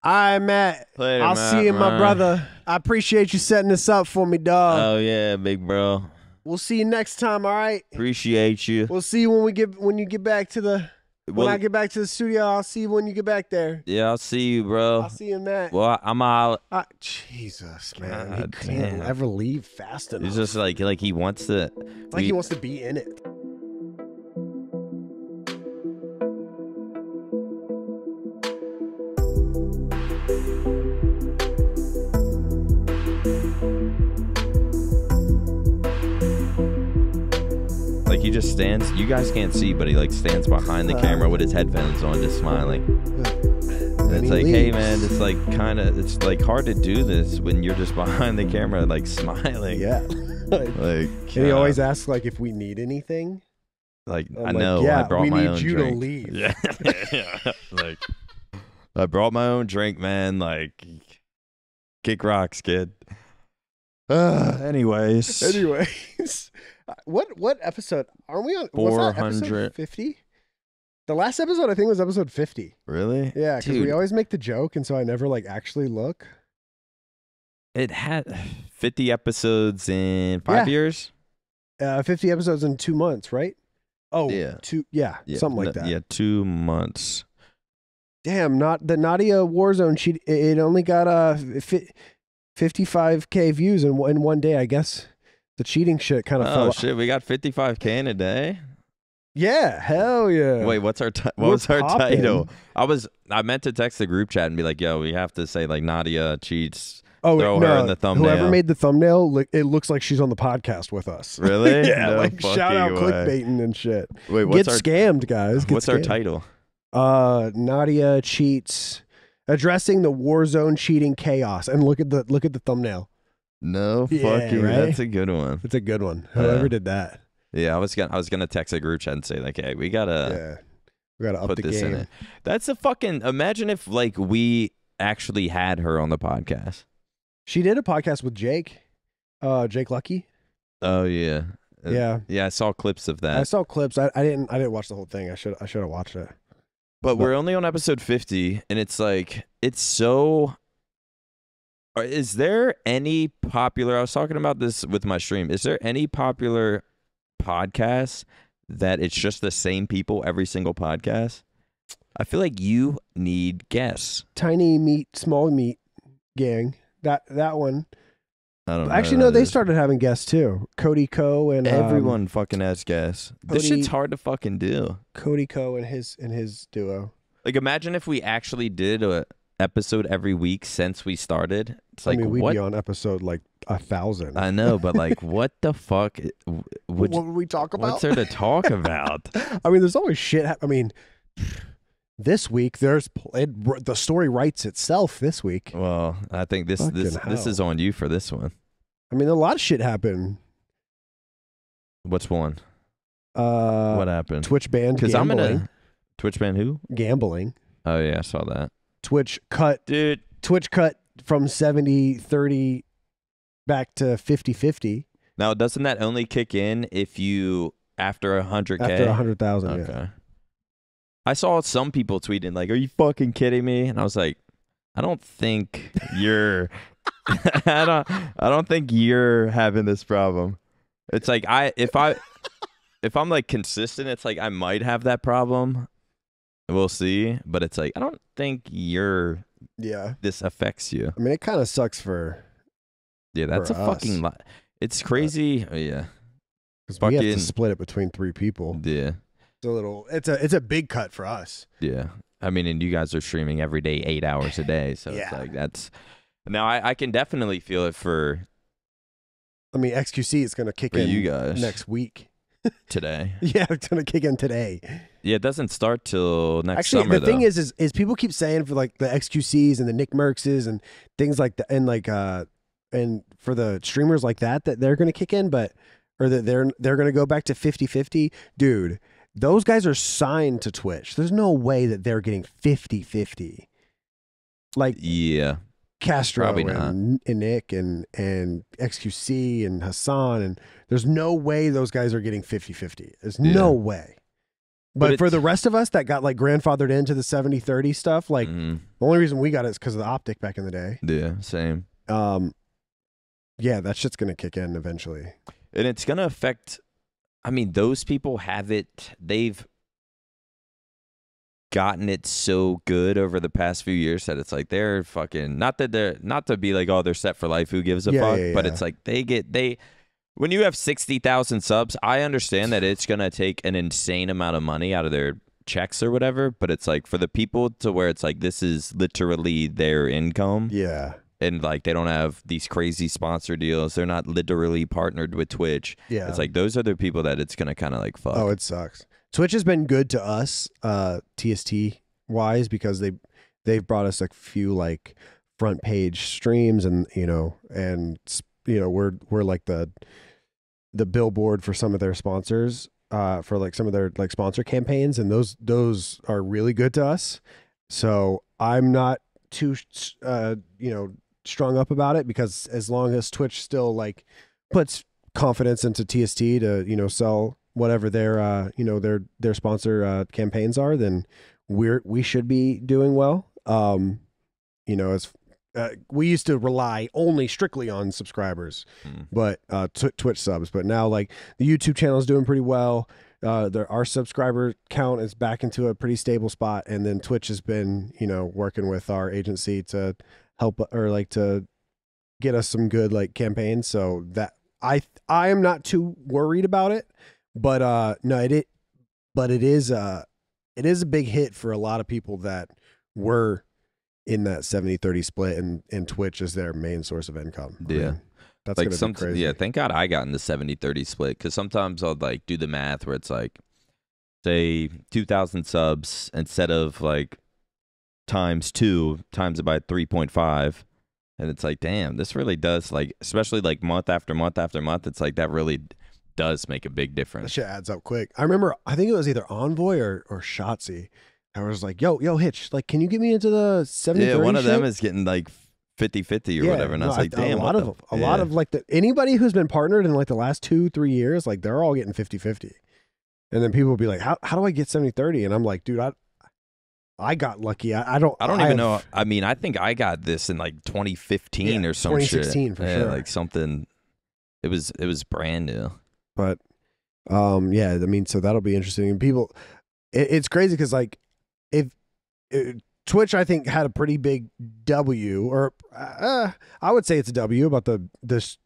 All right, Matt. Later, I'll Matt, see you, my man. brother. I appreciate you setting this up for me, dog. Oh yeah, big bro. We'll see you next time, all right? Appreciate you. We'll see you when you get back to the when I get back to the studio. I'll see you when you get back there. Yeah, I'll see you, bro. I'll see you, Matt. Well, I'm out. Jesus, man. He God can't damn. ever leave fast enough. It's just like he wants to. It's like he wants to be in it. Like he just stands. You guys can't see, but he like stands behind the camera with his headphones on, just smiling. And it's like, hey man, it's like it's like hard to do this when you're just behind the camera, like smiling. Yeah. Like, and he always asks like if we need anything. Like I'm I like, know, yeah, I brought my own we need you drink. to leave. Yeah, yeah. Like I brought my own drink, man. Like kick rocks, kid. Anyways, what episode are we on? 450. The last episode I think was episode 50. Really? Yeah, because we always make the joke, and so I never like actually look. It had 50 episodes in 5 years. 50 episodes in 2 months, right? Oh, yeah, something like that. Yeah, 2 months. Damn, not the Nadia Warzone. It only got 55K views in one day. I guess the cheating shit kind of fell. Oh shit, we got 55K in a day. Yeah, hell yeah. Wait, what was our title? I meant to text the group chat and be like, yo, we have to say like Nadia cheats. Oh, throw her in the thumbnail. Whoever made the thumbnail, it looks like she's on the podcast with us. Really? Yeah, No like shout out way. clickbaiting and shit. Wait, Get scammed, guys. What's our title? Nadia cheats, addressing the Warzone cheating chaos. And look at the thumbnail. No Yeah, fucking. right? That's a good one. It's a good one. Whoever did that. Yeah, I was gonna text a group chat and say like, hey, we gotta up put the this game. in it. That's a fucking. Imagine if like we actually had her on the podcast. She did a podcast with Jake Lucky. Oh yeah. Yeah. Yeah, I saw clips of that. I saw clips. I didn't watch the whole thing. I should have watched it. But we're only on episode 50, and it's like it's so. Is there any popular? I was talking about this with my stream. Is there any popular podcast that it's just the same people every single podcast? I feel like you need guests. Tiny meat, small meat gang. That one. I don't know. Actually, no, they started having guests too. Cody Co and everyone fucking has guests. This shit's hard to fucking do. Cody Co and his duo. Like, imagine if we actually did a episode every week since we started. It's like, we'd what? be on episode like 1,000. I know, but like, what the fuck? What would we talk about? What's there to talk about? I mean, there's always shit. I mean, this week the story writes itself. This week. Well, I think this is on you for this one. I mean, a lot of shit happened. What's one? What happened? Twitch banned Because gambling. I'm in a Twitch ban who? Gambling. Oh yeah, I saw that. Twitch cut from 70-30 back to 50-50. Now, doesn't that only kick in if you after 100K? After 100,000. Okay. Yeah. I saw some people tweeting like, "Are you fucking kidding me?" And I was like, "I don't think you're. I don't think you're having this problem." It's like if I'm like consistent, it's like I might have that problem. We'll see, but it's like I don't think this affects you. I mean, it kind of sucks for. Yeah, that's a fucking lot. It's crazy. Yeah, because we have to split it between 3 people. Yeah. It's a big cut for us. Yeah. I mean, and you guys are streaming every day 8 hours a day. So it's like that's now I can definitely feel it for. I mean, XQC is going to kick in you guys next week. Today. Yeah, it's going to kick in today. Yeah, it doesn't start till next summer. Actually, the thing is people keep saying for like the XQCs and the Nick Merckses and things like that, and like and for the streamers like that they're going to kick in, or that they're going to go back to 50-50. Dude, those guys are signed to Twitch. There's no way that they're getting 50-50. Like, yeah, Castro and Nick and XQC and Hassan, and there's no way those guys are getting 50-50. There's no way. But for the rest of us that got like grandfathered into the 70-30 stuff, like the only reason we got it is because of the OpTic back in the day. Yeah, same. Yeah, that shit's gonna kick in eventually, and it's gonna affect. I mean, those people have it. They've gotten it so good over the past few years that it's like they're fucking not to be like, oh, they're set for life. Who gives a fuck? Yeah, but it's like when you have 60,000 subs, I understand that it's gonna take an insane amount of money out of their checks or whatever. But it's like for the people to where it's like this is literally their income. Yeah. And like they don't have these crazy sponsor deals. They're not literally partnered with Twitch. Yeah. It's like those are the people that it's gonna kind of like fuck. Oh, it sucks. Twitch has been good to us, TST wise, because they've brought us a few like front page streams, and we're like the billboard for some of their sponsors, for like some of their like sponsor campaigns, and those are really good to us. So I'm not too strung up about it, because as long as Twitch still like puts confidence into TST to sell whatever their their sponsor campaigns are, then we should be doing well. As we used to rely only strictly on subscribers, but Twitch subs. But now like the YouTube channel is doing pretty well. Our subscriber count is back into a pretty stable spot, and then Twitch has been working with our agency to help or like to get us some good like campaigns. So that I am not too worried about it. But no, it is a big hit for a lot of people that were in that 70-30 split, and Twitch is their main source of income. Yeah. I mean, that's like gonna be crazy. Yeah, thank God I got in the 70-30 split, because sometimes I'll like do the math where it's like, say 2,000 subs instead of like times it by 3.5, and it's like, damn, this really does, like, especially like month after month after month, it's like that really does make a big difference. That shit adds up quick. I remember, I think it was either Envoy or Shotzi. I was like, yo, Hitch, like, can you get me into the 70-30 Yeah, one of shit? them is getting like 50-50 or whatever, and I was like, damn, a lot of like anybody who's been partnered in like the last 2-3 years, like they're all getting 50-50. And then people will be like, how do I get 70-30? And I'm like, dude, I got lucky. I don't even know. I mean, I think I got this in like 2015 or some 2016 shit. for sure. Like something. It was brand new. But yeah, I mean, so that'll be interesting. And people, it's crazy because like Twitch, I think, had a pretty big W, or I would say it's a W about the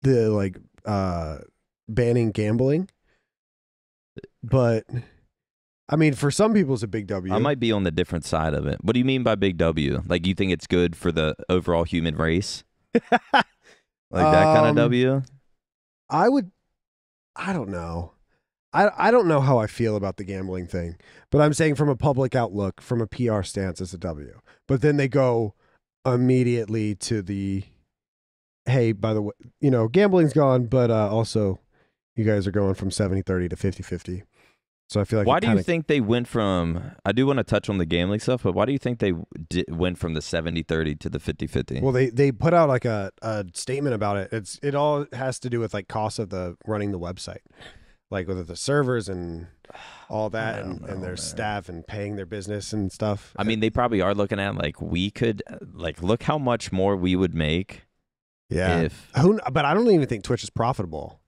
like banning gambling. But I mean, for some people, it's a big W. I might be on the different side of it. What do you mean by big W? Like, you think it's good for the overall human race? Like that kind of W? I don't know. I don't know how I feel about the gambling thing, but I'm saying from a public outlook, from a PR stance, it's a W. But then they go immediately to the, hey, by the way, gambling's gone, but also you guys are going from 70-30 to 50-50. So I feel like why do you think they went from? I do want to touch on the gambling stuff, but why do you think they went from the 70-30 to the 50-50? Well, they put out like a statement about it. It all has to do with like cost of running the website, like with the servers and all that, and their staff and paying their business and stuff. I mean, they probably are looking at like, we could like look how much more we would make. Yeah. But I don't even think Twitch is profitable.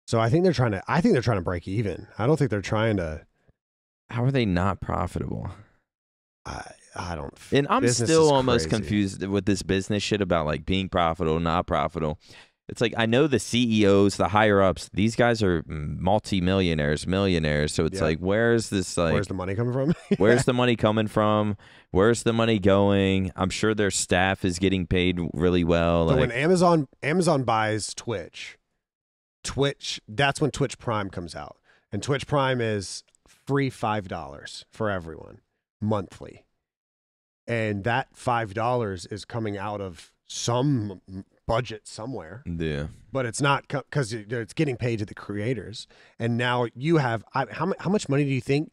So I think they're trying to break even. I don't think they're trying to. How are they not profitable? I don't. And I'm still almost confused with this business shit about like being profitable, not profitable. It's like, I know the CEOs, the higher ups, these guys are multi-millionaires, millionaires. So it's like, where's this like? Where's the money coming from? Where's the money coming from? Where's the money going? I'm sure their staff is getting paid really well. So when Amazon buys Twitch, that's when Twitch Prime comes out, and Twitch Prime is free $5 for everyone monthly, and that $5 is coming out of some budget somewhere. Yeah, but it's not, because it's getting paid to the creators. And now you have how much money do you think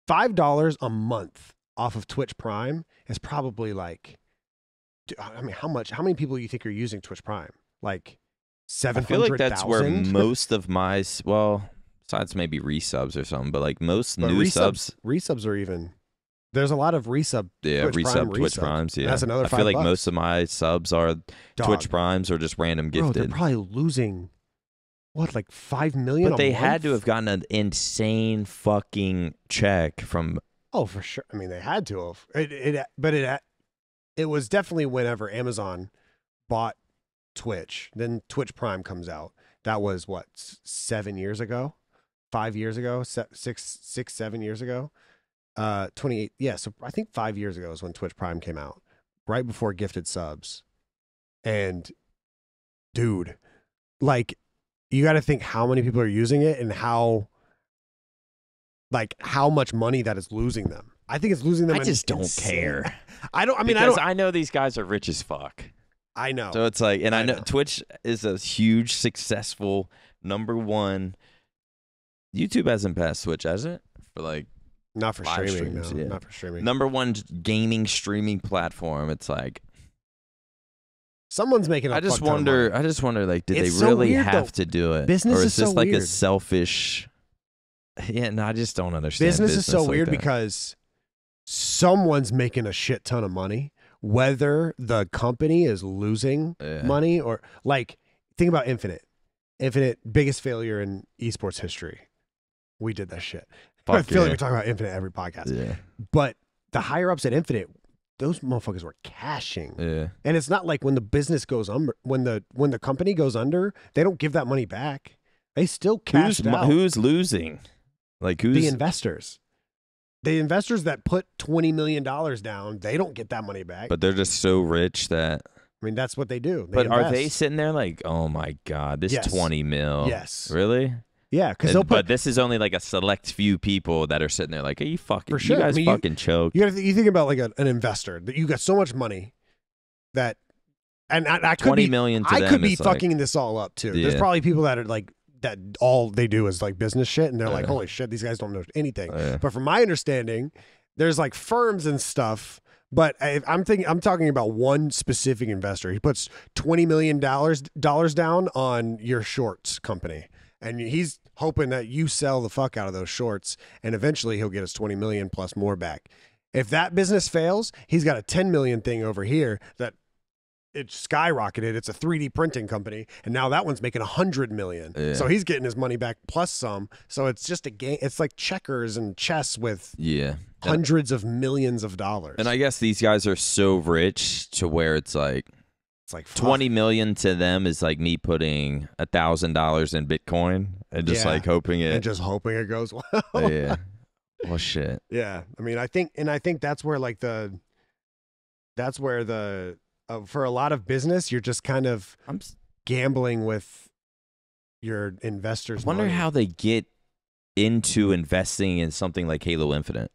$5 a month off of Twitch Prime is probably like? I mean, how many people do you think are using Twitch Prime? Like 700,000? I feel like that's where most of my besides maybe resubs or something, but like most But new subs. resubs are even. There's a lot of resub. Yeah, Twitch Twitch resubs. Primes. Yeah, That's another I feel like $5. most of my subs are Dog. Twitch Primes or just random Bro, gifted. they're probably losing, what, like 5 million But a they month? had to have gotten an insane fucking check from. Oh, for sure. I mean, they had to have. It was definitely whenever Amazon bought Twitch. Then Twitch Prime comes out. That was what, 7 years ago, 5 years ago, 7 years ago. 28. Yeah, so I think 5 years ago is when Twitch Prime came out, right before gifted subs. And dude, like, you got to think how many people are using it and how much money that is losing them. I think it's losing them. I just don't care. I don't. I mean, because I know these guys are rich as fuck. I know. So it's like, and I know know. Twitch is a huge, successful #1. YouTube hasn't passed Twitch, has it? For like. Not for live streaming. streams, No, yeah. not for streaming. #1 gaming streaming platform. It's like Someone's making. I just wonder. Like, did It's they so really weird, have though. to do it? Business or is is this so like a weird. selfish? Yeah, no, I just don't understand. Business is so like weird that. because someone's making a shit ton of money, whether the company is losing Yeah. money or like. Think about Infinite. Infinite, biggest failure in esports history. We did that shit. I Fuck feel like yeah. we talk about Infinite every podcast. Yeah, But the higher ups at Infinite, those motherfuckers were cashing. yeah. And it's not like when the business goes under, when the company goes under, they don't give that money back. They still cashed out. Who's losing? Like who's The investors. The investors that put $20 million down, they don't get that money back. But they're just so rich that. I mean, that's what they do. But are they sitting there like, oh my god, this Yes. 20 mil? Yes. Really? Yeah, because they'll But put. this is only like a select few people that are sitting there like, are you fucking? For sure. You guys I mean, fucking choke. You think about like an investor that you got so much money that, and I could 20 be, million to I them could be is like- fucking this all up too. There's Yeah. probably people that are like that. All they do is like business shit, and they're like, Yeah. holy shit, these guys don't know anything. Yeah. But from my understanding, there's like firms and stuff. But I'm talking about one specific investor. He puts $20 million down on your shorts company, and he's hoping that you sell the fuck out of those shorts, and eventually he'll get us 20 million plus more back. If that business fails, he's got a 10 million thing over here that it skyrocketed. It's a 3D printing company, and now that one's making 100 million. Yeah. So he's getting his money back plus some. So it's just a game. It's like checkers and chess with Yeah. hundreds of millions of dollars. And I guess these guys are so rich to where it's like it's like fuck. 20 million to them is like me putting $1,000 in Bitcoin and just Yeah. like hoping and it. just hoping it goes well. Yeah. Well, shit. Yeah. I mean, I think that's where like for a lot of business, you're just kind of I'm gambling with your investors. I wonder money. how they get into investing in something like Halo Infinite.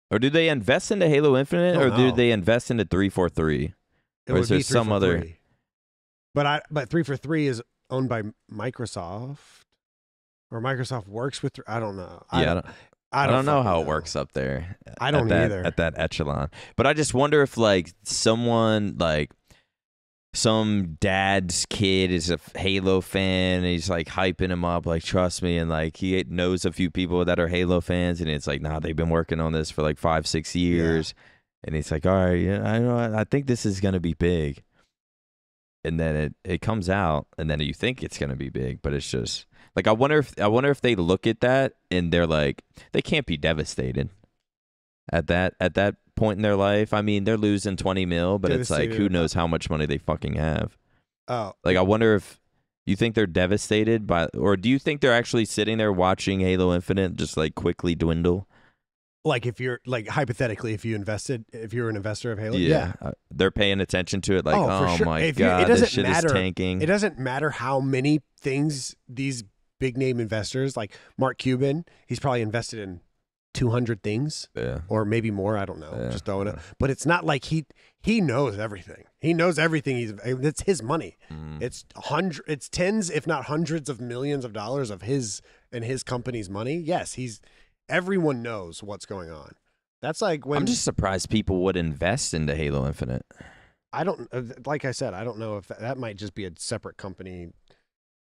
Or do they invest into Halo Infinite, I or don't do know. they invest into 343? It or would is there be 3 some for other- 3. But 343 is owned by Microsoft, or Microsoft works with. I don't know. Yeah, I don't know fucking how it works up there. I don't either. At that echelon. But I just wonder if like someone like some dad's kid is a Halo fan and he's like hyping him up, like trust me, and like he knows a few people that are Halo fans, and it's like, nah, they've been working on this for like 5-6 years, and he's like, all right, yeah, I know, I think this is gonna be big, and then it comes out, and then you think it's gonna be big, but it's just like I wonder if they look at that and they're like, they can't be devastated at that point in their life. I mean, they're losing 20 mil, but it's like, who knows how much money they fucking have. Oh, Like, I wonder if you think they're devastated by, or do you think they're actually sitting there watching Halo Infinite just like quickly dwindle? like if you're like hypothetically, if you're an investor of Halo, They're paying attention to it like, Oh, for oh sure. my It God, doesn't this shit matter. is tanking. It doesn't matter how many things these big name investors like Mark Cuban, he's probably invested in 200 things Yeah. or maybe more. I don't know. Yeah. Just throwing it. But it's not like he knows everything. He knows everything. It's his money. Mm. It's tens, if not hundreds of millions of dollars of his and his company's money. Yes, everyone knows what's going on. That's like when I'm just surprised people would invest into Halo Infinite. I don't, like I said, I don't know if that might just be a separate company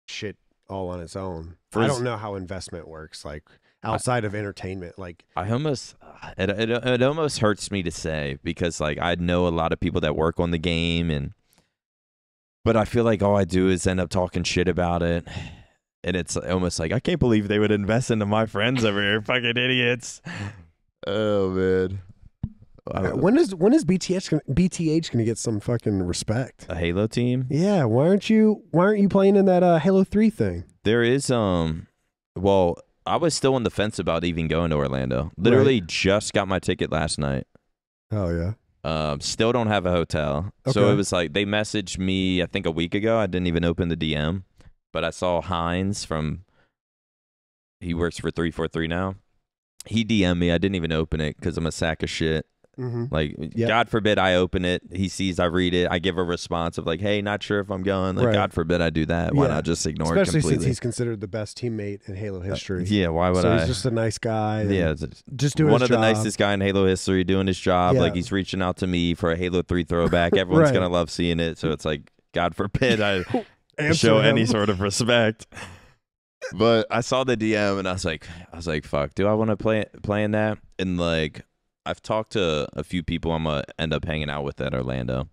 shit all on its own. For I his- don't know how investment works, like outside of entertainment. Like, I almost it almost hurts me to say, because like I know a lot of people that work on the game, but I feel like all I do is end up talking shit about it. And it's almost like, I can't believe they would invest into my friends over here. Fucking idiots. Oh, man. when is BTH gonna get some fucking respect? A Halo team? Yeah, why aren't you playing in that Halo 3 thing? There is, well, I was still on the fence about even going to Orlando. Literally just got my ticket last night. Oh, yeah. Still don't have a hotel. So Okay. it was like, they messaged me, I think a week ago. I didn't even open the DM. But I saw Hines he works for 343 now. He DM'd me. I didn't even open it because I'm a sack of shit. Mm-hmm. Like, Yep. God forbid I open it. He sees I read it. I give a response of like, hey, not sure if I'm going. Like, Right. God forbid I do that. Why Yeah. not just ignore it Especially completely? since he's considered the best teammate in Halo history. Yeah, why would so I? he's just a nice guy. and Yeah, just doing one his of the job. nicest guy in Halo history, doing his job. Yeah. Like, he's reaching out to me for a Halo 3 throwback. Everyone's Right. gonna love seeing it. So it's like, God forbid I Answer show him. any sort of respect. But I saw the DM and I was like, fuck, do I want to play in that? And like, I've talked to a few people I'm gonna end up hanging out with at Orlando.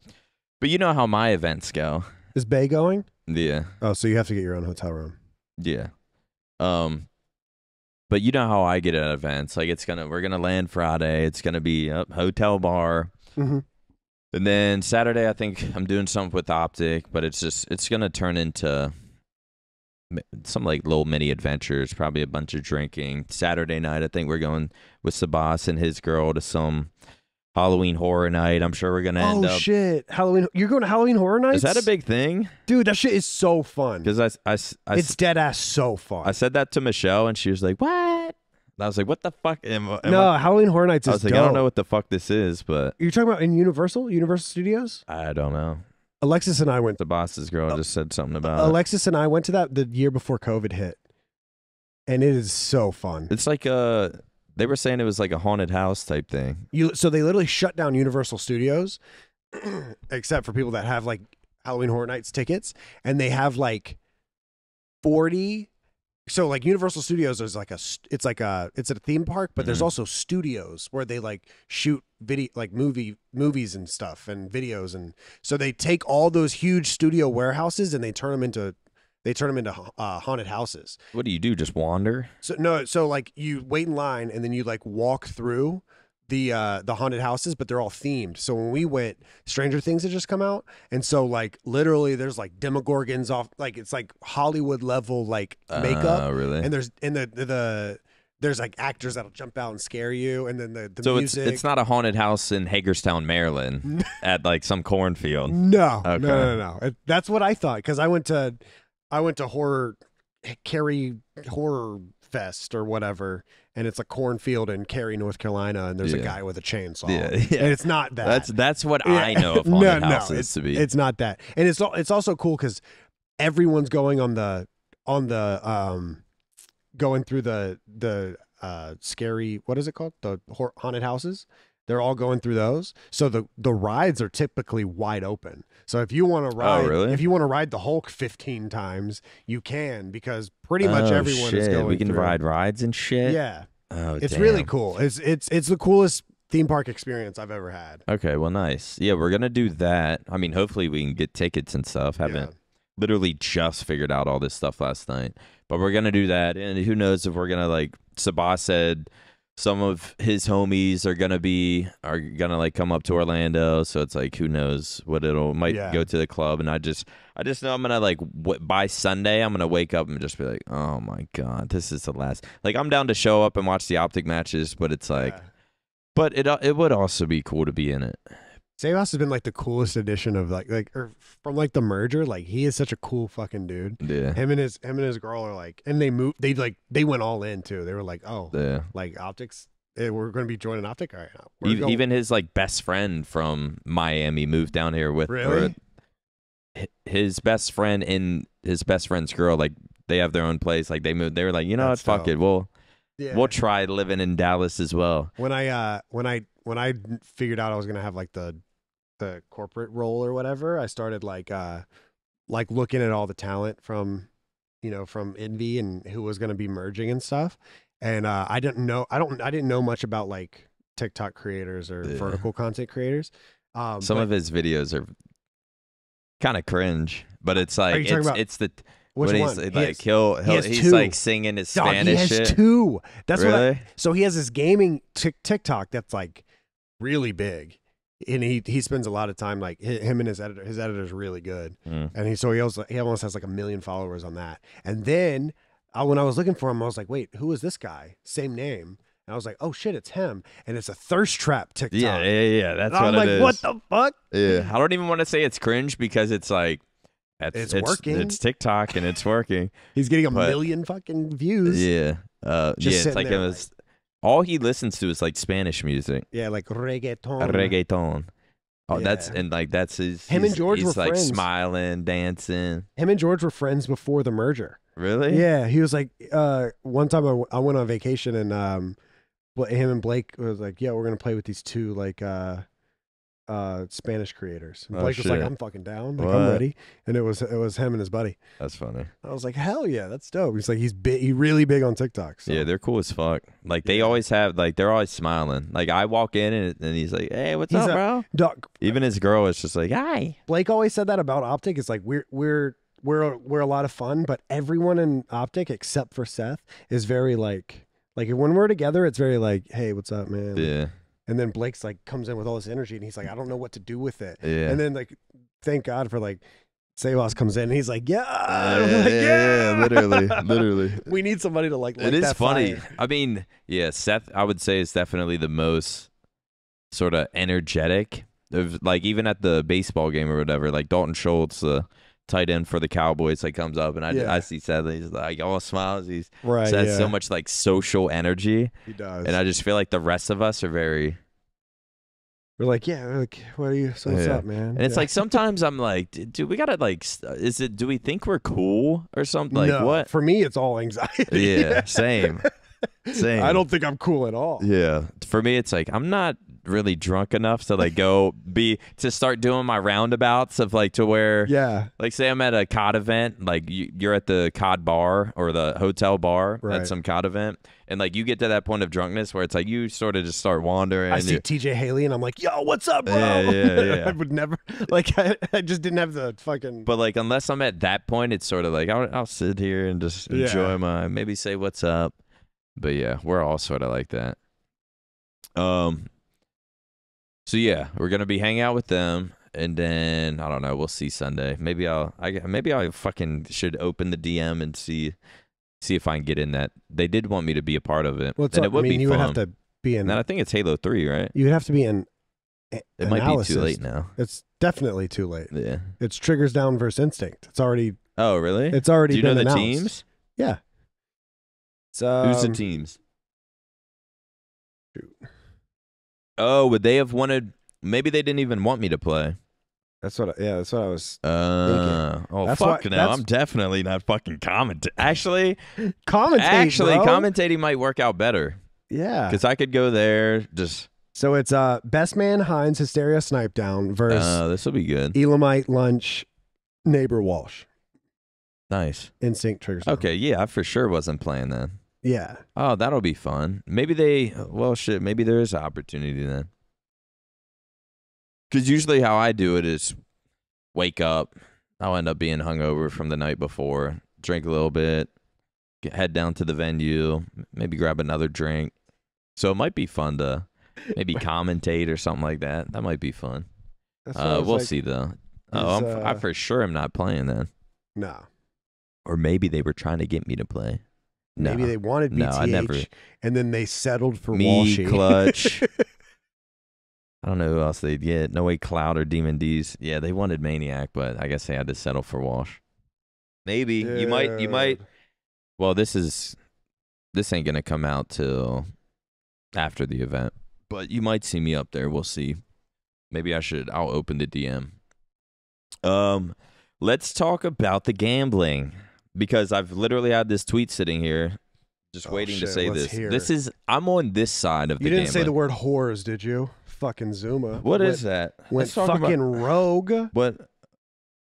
But you know how my events go. Is Bay going? Yeah. Oh, so you have to get your own hotel room. Yeah. But you know how I get at events. Like, we're gonna land Friday. It's gonna be a hotel bar. Mm-hmm. And then Saturday, I think I'm doing something with OpTic, but it's gonna turn into some like little mini adventures, probably a bunch of drinking. Saturday night, I think we're going with Sabas and his girl to some Halloween horror night. I'm sure we're gonna end up. Oh shit! Halloween. You're going to Halloween Horror Nights? Is that a big thing? dude? That shit is so fun. Because It's dead ass so fun. I said that to Michelle, and she was like, "What?" And I was like, "What the fuck?" Halloween Horror Nights I is was like, dope. "I don't know what the fuck this is," but You're talking about in Universal Studios? I don't know. Alexis and I went. The boss's girl just said something about it. Alexis and I went to that the year before COVID hit, and it is so fun. It's like they were saying it was like a haunted house type thing. So they literally shut down Universal Studios, except for people that have like Halloween Horror Nights tickets, and they have like 40. So like Universal Studios is like it's a theme park, but there's Mhm. also studios where they like shoot video, like movies and stuff and videos, and so they take all those huge studio warehouses and they turn them into haunted houses. What do you do? Just wander? So like you wait in line and then you like walk through the haunted houses, but they're all themed. So when we went, Stranger Things had just come out, and so like literally there's like demogorgons off, like it's like Hollywood level like makeup, Oh, really? and there's like actors that'll jump out and scare you, and then the So music. it's not a haunted house in Hagerstown, Maryland, at like some cornfield. No, Okay. no. That's what I thought, because I went to Cary Horror Fest or whatever, and it's a cornfield in Cary, North Carolina, and there's a Yeah. guy with a chainsaw. Yeah, And it's not that. That's what Yeah. I know of haunted houses to be. It's not that, and it's also cool because everyone's going on the going through the scary, what is it called, the haunted houses. They're all going through those, so the rides are typically wide open. So if you want to ride, really? if you want to ride the Hulk 15 times, you can, because pretty much everyone is shit. going. We can through. ride rides and shit. Yeah, Oh, it's damn. really cool. It's the coolest theme park experience I've ever had. Okay, well, nice. Yeah, we're gonna do that. I mean, hopefully we can get tickets and stuff. Haven't literally just figured out all this stuff last night, but we're gonna do that. And who knows if we're gonna, like Sabah said, some of his homies are gonna like come up to Orlando. So it's like, who knows what might go to the club. And I just know I'm gonna like by Sunday I'm gonna wake up and just be like, oh my god, this is the last. Like, I'm down to show up and watch the OpTic matches, but it's like. Yeah. But it would also be cool to be in it. Sebas has been like the coolest addition of or from like the merger. Like, he is such a cool fucking dude. Yeah. Him and his girl are like, and they went all in too. They were like, oh, Yeah. like OpTic's, we're going to be joining OpTic right now. Even his like best friend from Miami moved down here with Really? His best friend and his best friend's girl. Like, they have their own place. Like, they moved. They were like, you know That's what, fuck dope. it. Yeah. We'll try living in Dallas as well. When I figured out I was gonna have like the corporate role or whatever, I started like looking at all the talent from from Envy and who was going to be merging and stuff. And I didn't know much about like TikTok creators or vertical content creators. Some of his videos are kind of cringe, but it's like it's the which when one? He's like he's like singing his Spanish he has shit. 2. That's really? So he has this gaming TikTok that's like really big, and he spends a lot of time like him and his editor's really good, and he almost has like 1 million followers on that. And then when I was looking for him, I was like, wait, who is this guy? Same name. And I was like, oh shit, it's him. And it's a thirst trap TikTok. Yeah. That's and what it is. I'm like, what the fuck? Yeah. I don't even want to say it's cringe because it's like, it's working. It's TikTok and it's working. He's getting 1 million fucking views. Yeah. It's like all he listens to is like Spanish music. Yeah, like reggaeton. Reggaeton. Oh, yeah. that's his. Him and George were like friends. Smiling, dancing. Him and George were friends before the merger. Really? Yeah, he was like, one time I went on vacation and him and Blake was like, yeah, we're gonna play with these 2 like Spanish creators. And Blake was like, I'm fucking down, like I'm ready. And it was him and his buddy. That's funny. I was like, hell yeah, that's dope. He's like, he's really big on TikTok. So. Yeah, they're cool as fuck. Like they always have, like they're always smiling. Like I walk in and he's like, hey, what's up, bro? Dog. Even his girl is just like, hi. Blake always said that about OpTic. It's like we're a lot of fun, but everyone in OpTic except for Seth is very like when we're together, it's very like, hey, what's up, man? Yeah. And then Blake's like comes in with all this energy and he's like, I don't know what to do with it. Yeah. And then like, thank God for like, Sebas comes in and he's like, yeah, literally. We need somebody to like it is that funny. fire. I mean, yeah, Seth, I would say is definitely the most sort of energetic. Like even at the baseball game or whatever, like Dalton Schultz, the tight end for the Cowboys, like comes up and I see Seth, he's like all smiles. He's has so much like social energy. He does. And I just feel like the rest of us are very. We're like, what are you? So what's up, man? And it's like sometimes I'm like, dude, we gotta like, do we think we're cool or something? Like what? For me, it's all anxiety. Yeah, same. I don't think I'm cool at all. Yeah, for me, it's like I'm not really drunk enough to like to start doing my roundabouts of like to where like say I'm at a COD event, like you're at the COD bar or the hotel bar at some COD event, and like you get to that point of drunkenness where it's like you sort of just start wandering. I see TJ Haley and I'm like, yo, what's up, bro? Yeah. I would never like I just didn't have the fucking. But like unless I'm at that point, it's sort of like I'll sit here and just enjoy maybe say what's up. But yeah, we're all sort of like that. So yeah, we're gonna be hanging out with them, and then I don't know. We'll see Sunday. Maybe I fucking should open the DM and see if I can get in that. They did want me to be a part of it, and it would be fun. You would have to be in. And I think it's Halo 3, right? You would have to be in. It might be too late now. It's definitely too late. Yeah, it's Triggers Down versus Instinct. It's already. Oh really? It's already. Do you been know the announced. teams? Yeah. Who's the teams? Oh, would they have wanted? Maybe they didn't even want me to play. That's what I was thinking. Oh, that's fuck no. I'm definitely not fucking commentating. Actually, commentating, bro. Commentating might work out better. Yeah. Because I could go there just. So it's Best Man Hines Hysteria Snipe Down versus this will be good. Elamite Lunch Neighbor Walsh. Nice. Instinct Triggers Down. Okay, yeah, I for sure wasn't playing then. Yeah. Oh, that'll be fun. Maybe maybe there is an opportunity then. Because usually how I do it is wake up. I'll end up being hungover from the night before, drink a little bit, head down to the venue, maybe grab another drink. So it might be fun to maybe commentate or something like that. That might be fun. We'll see though. I for sure am not playing then. No. Or maybe they were trying to get me to play. Maybe they wanted BTH, I never. And then they settled for me, Walshy. Clutch. I don't know who else they'd get. No way Cloud or Demon D's. Yeah, they wanted MaNiaC, but I guess they had to settle for Walsh. Maybe. Dude. You might. Well, this ain't going to come out till after the event. But you might see me up there. We'll see. Maybe I'll open the DM. Let's talk about the gambling. Because I've literally had this tweet sitting here just waiting to say this. I'm on this side of the gambling. You didn't say the word whores, did you? Fucking Zuma. What is that? Went fucking rogue. What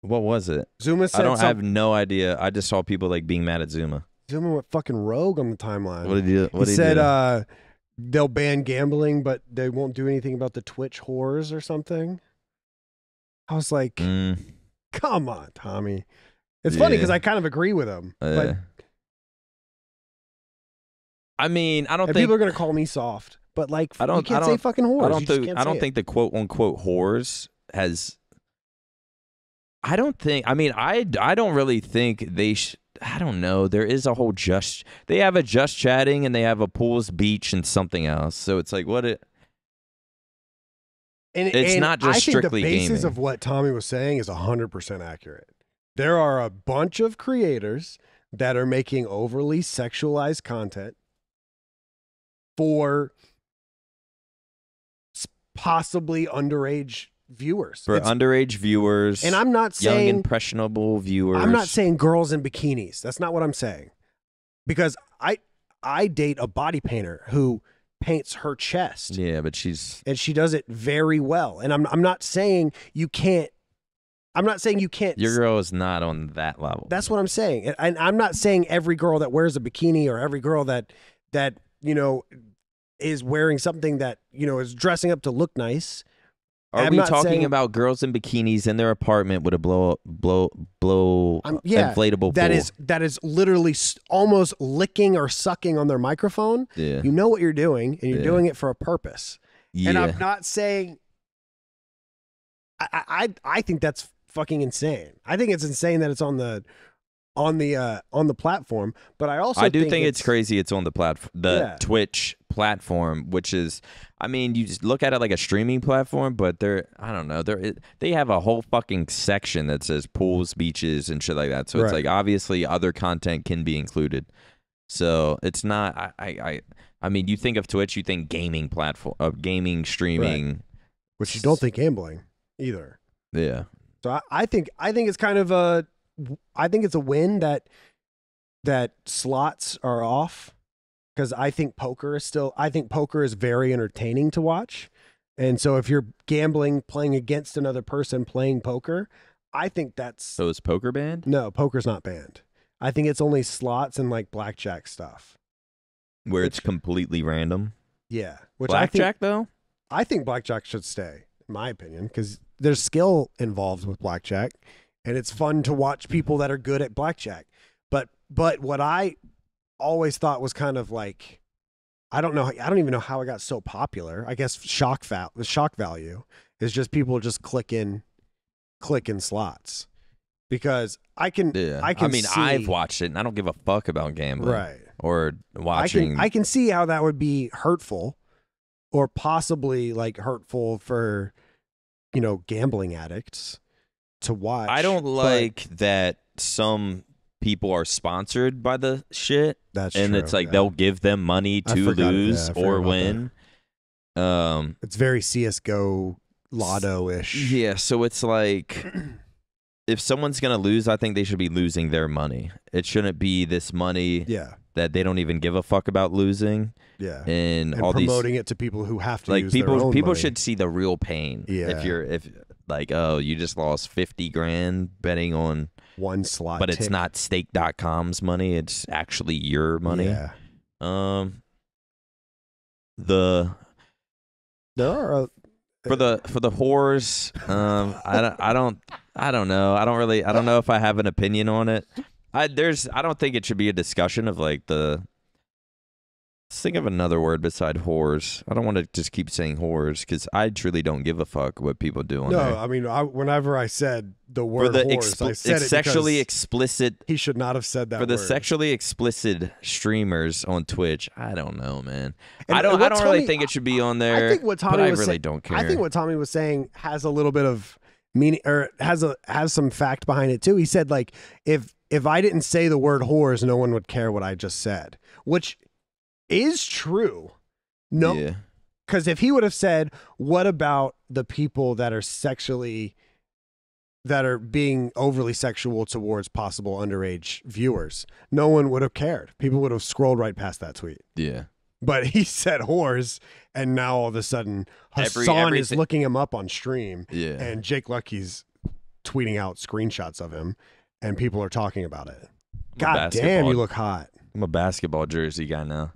What was it? Zuma said I have no idea. I just saw people like being mad at Zuma. Zuma went fucking rogue on the timeline. What did he do? He said they'll ban gambling, but they won't do anything about the Twitch whores or something. I was like, come on, Tommy. It's funny because I kind of agree with him. But I mean, I don't think people are gonna call me soft, but like, you can't say fucking whores. I don't think the quote unquote whores has. I don't think. I mean, I don't really think they. I don't know. There is a whole They have a just chatting and they have a pools, beach, and something else. So it's like what it. It's not just strictly gaming. I think the basis of what Tommy was saying is 100% accurate. There are a bunch of creators that are making overly sexualized content for possibly underage viewers. For underage viewers. And I'm not saying young, impressionable viewers. I'm not saying girls in bikinis. That's not what I'm saying. Because I date a body painter who paints her chest. Yeah, but she does it very well. And I'm not saying you can't. I'm not saying you can't. Your girl is not on that level. That's what I'm saying. And I'm not saying every girl that wears a bikini or every girl that is wearing something that, is dressing up to look nice. Are we talking about girls in bikinis in their apartment with a inflatable pool? That is literally almost licking or sucking on their microphone. Yeah. You know what you're doing, and you're doing it for a purpose. Yeah. And I'm not saying. I think that's fucking insane. I think it's insane that it's on the platform, but I do think it's crazy it's on the platform, Twitch platform, which is, I mean, you just look at it like a streaming platform, but I don't know, they have a whole fucking section that says pools, beaches, and shit like that. So it's like obviously other content can be included. So it's not. I mean, you think of Twitch, you think gaming platform, gaming streaming, which you don't think gambling either. Yeah. So I think it's kind of I think it's a win that slots are off, because I think poker is very entertaining to watch. And so if you're gambling, playing against another person playing poker, I think that's... So is poker banned? No, poker's not banned. I think it's only slots and like blackjack stuff. Where it's completely random? Yeah. Blackjack, though? I think blackjack should stay, in my opinion, because there's skill involved with blackjack. And it's fun to watch people that are good at blackjack. But what I always thought was kind of like, I don't even know how it got so popular. I guess the shock value is just people just clicking slots. Because I mean, I've watched it and I don't give a fuck about gambling. Right. Or watching. I can see how that would be hurtful, or possibly like hurtful for, gambling addicts to watch. I don't like that some people are sponsored by the shit. That's and true, it's like they'll give them money to lose or win. It's very CS:GO lotto-ish. Yeah, so it's like if someone's gonna lose, I think they should be losing their money. It shouldn't be this money that they don't even give a fuck about losing. Yeah, and all promoting it to people who have to like use their own people money. should see the real pain. Yeah, if like, oh, you just lost 50 grand betting on one slot, but it's not stake.com's money, it's actually your money. Yeah. There are for the whores, I don't know. I don't know if I have an opinion on it. I don't think it should be a discussion of like let's think of another word beside whores. I don't want to just keep saying whores because I truly don't give a fuck what people do on there. No, I mean, whenever I said the word whores, I said it sexually explicit. He should not have said that for the word. Sexually explicit streamers on Twitch. I don't know, man. I don't really think it should be on there. I think what Tommy was really don't care. I think what Tommy was saying has a little bit of meaning, or has some fact behind it too. He said like if I didn't say the word whores, no one would care what I just said, which is true. No, because if he would have said, what about the people that are being overly sexual towards possible underage viewers, no one would have cared. People would have scrolled right past that tweet. Yeah. But he said whores, and now all of a sudden Hassan is looking him up on stream, and Jake Lucky's tweeting out screenshots of him, and people are talking about it. I'm a God damn, basketball- you look hot. I'm a basketball jersey guy now.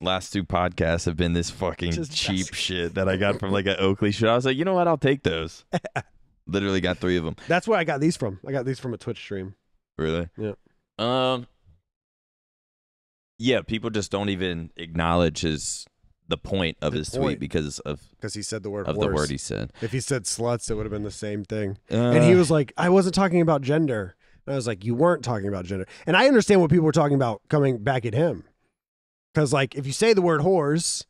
Last 2 podcasts have been this fucking Just cheap shit that I got from like an Oakley shit. I was like, you know what? I'll take those. Literally got 3 of them. That's where I got these from. I got these from a Twitch stream. Really? Yeah. Yeah, people just don't even acknowledge the point of his tweet because he said the word of horse. the word he said. If he said sluts, it would have been the same thing. And he was like, I wasn't talking about gender. And I was like, you weren't talking about gender. And I understand what people were talking about coming back at him. Because, like, if you say the word whores,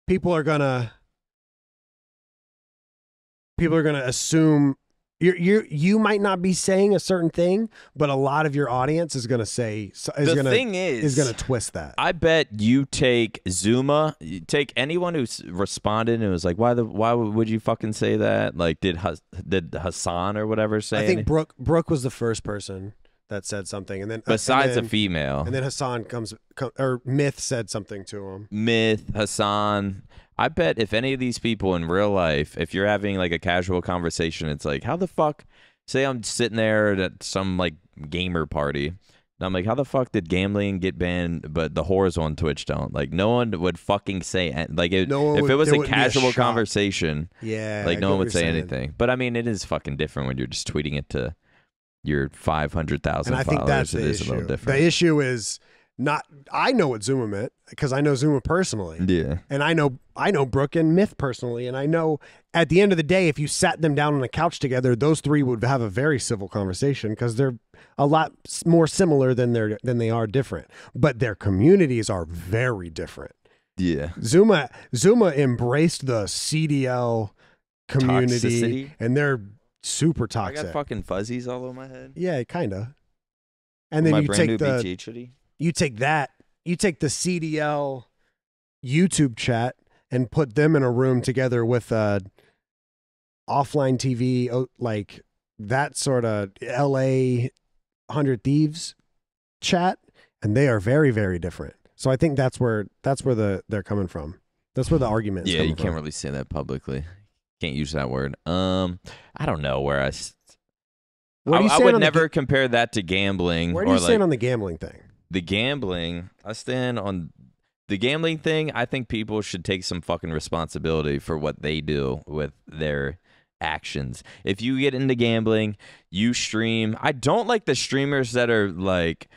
people are gonna assume you might not be saying a certain thing, but a lot of your audience is gonna say is gonna twist that. I bet you take Zuma, you take anyone who's responded and was like, why would you fucking say that? Like, did Hassan or whatever say? I think Brooke was the first person that said something, and then besides a female, and then Hassan or Myth said something to him. Myth, Hassan. I bet if any of these people in real life, if you're having like a casual conversation, it's like, how the fuck? Say I'm sitting there at some like gamer party, and I'm like, how the fuck did gambling get banned, but the whores on Twitch don't? Like, no one would fucking say like if it was a casual conversation, yeah, like no one would say anything. But I mean, it is fucking different when you're just tweeting it to your 500,000 followers. I think that's the issue. A little different. The issue is not. I know what Zuma meant because I know Zuma personally. Yeah, and I know Brooke and Myth personally, and I know at the end of the day, if you sat them down on a couch together, those 3 would have a very civil conversation because they're a lot more similar than they are different. But their communities are very different. Yeah, Zuma embraced the CDL community, toxicity. And they're super toxic. I got fucking fuzzies all over my head. Yeah, kind of. And then my you brand take new the BT hoodie. you take the CDL YouTube chat and put them in a room together with offline TV, like that sort of LA 100 Thieves chat, and they are very, very different. So I think that's where they're coming from. That's where the argument is Yeah, coming you can't from. really say that publicly. Can't use that word. I don't know where I would never compare that to gambling. Where do you stand on the gambling thing? The gambling, I stand on the gambling thing. I think people should take some fucking responsibility for what they do with their actions. If you get into gambling, you stream. I don't like the streamers that are like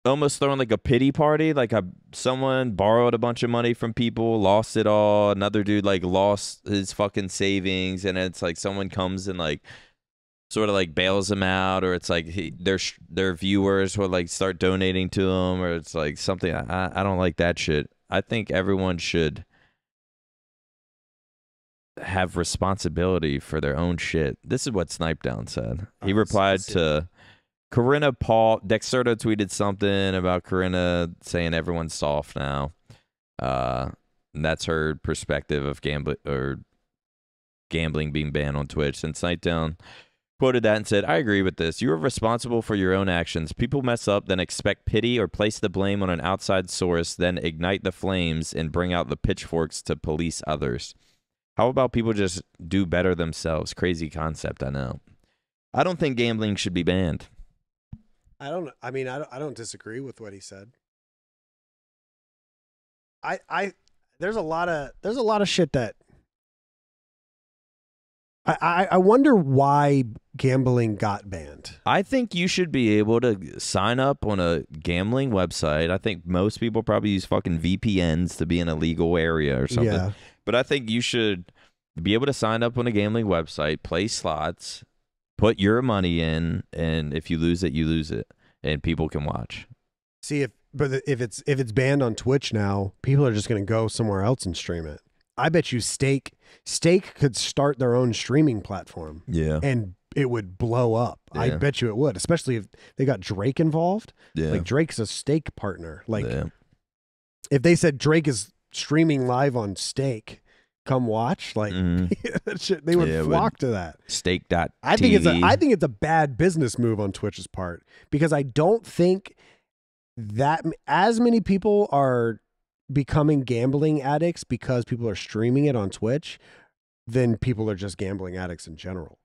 almost throwing like a pity party. Like someone borrowed a bunch of money from people, lost it all. Another dude like lost his fucking savings, and it's like someone comes and like sort of like bails them out, or it's like their viewers will like start donating to them, or it's like something. I don't like that shit. I think everyone should have responsibility for their own shit. This is what Snipe Down said. He replied to Corinna Paul. Dexerto tweeted something about Corinna saying everyone's soft now. And that's her perspective of gambling being banned on Twitch. And Snipe Down quoted that and said, I agree with this. You are responsible for your own actions. People mess up, then expect pity or place the blame on an outside source, then ignite the flames and bring out the pitchforks to police others. How about people just do better themselves? Crazy concept, I know. I don't think gambling should be banned. I don't disagree with what he said. There's a lot of shit that I wonder why gambling got banned. I think you should be able to sign up on a gambling website. I think most people probably use fucking VPNs to be in a legal area or something. Yeah. But I think you should be able to sign up on a gambling website, play slots, put your money in, and if you lose it, you lose it, and people can watch. See, if it's banned on Twitch now, people are just going to go somewhere else and stream it. I bet you Stake could start their own streaming platform. Yeah. And it would blow up. Yeah. I bet you it would, especially if they got Drake involved. Yeah. Like Drake's a Stake partner. Like yeah. If they said Drake is streaming live on Stake, come watch, like they would flock to that. Stake.tv. I think it's a bad business move on Twitch's part because I don't think that as many people are becoming gambling addicts because people are streaming it on Twitch than people are just gambling addicts in general.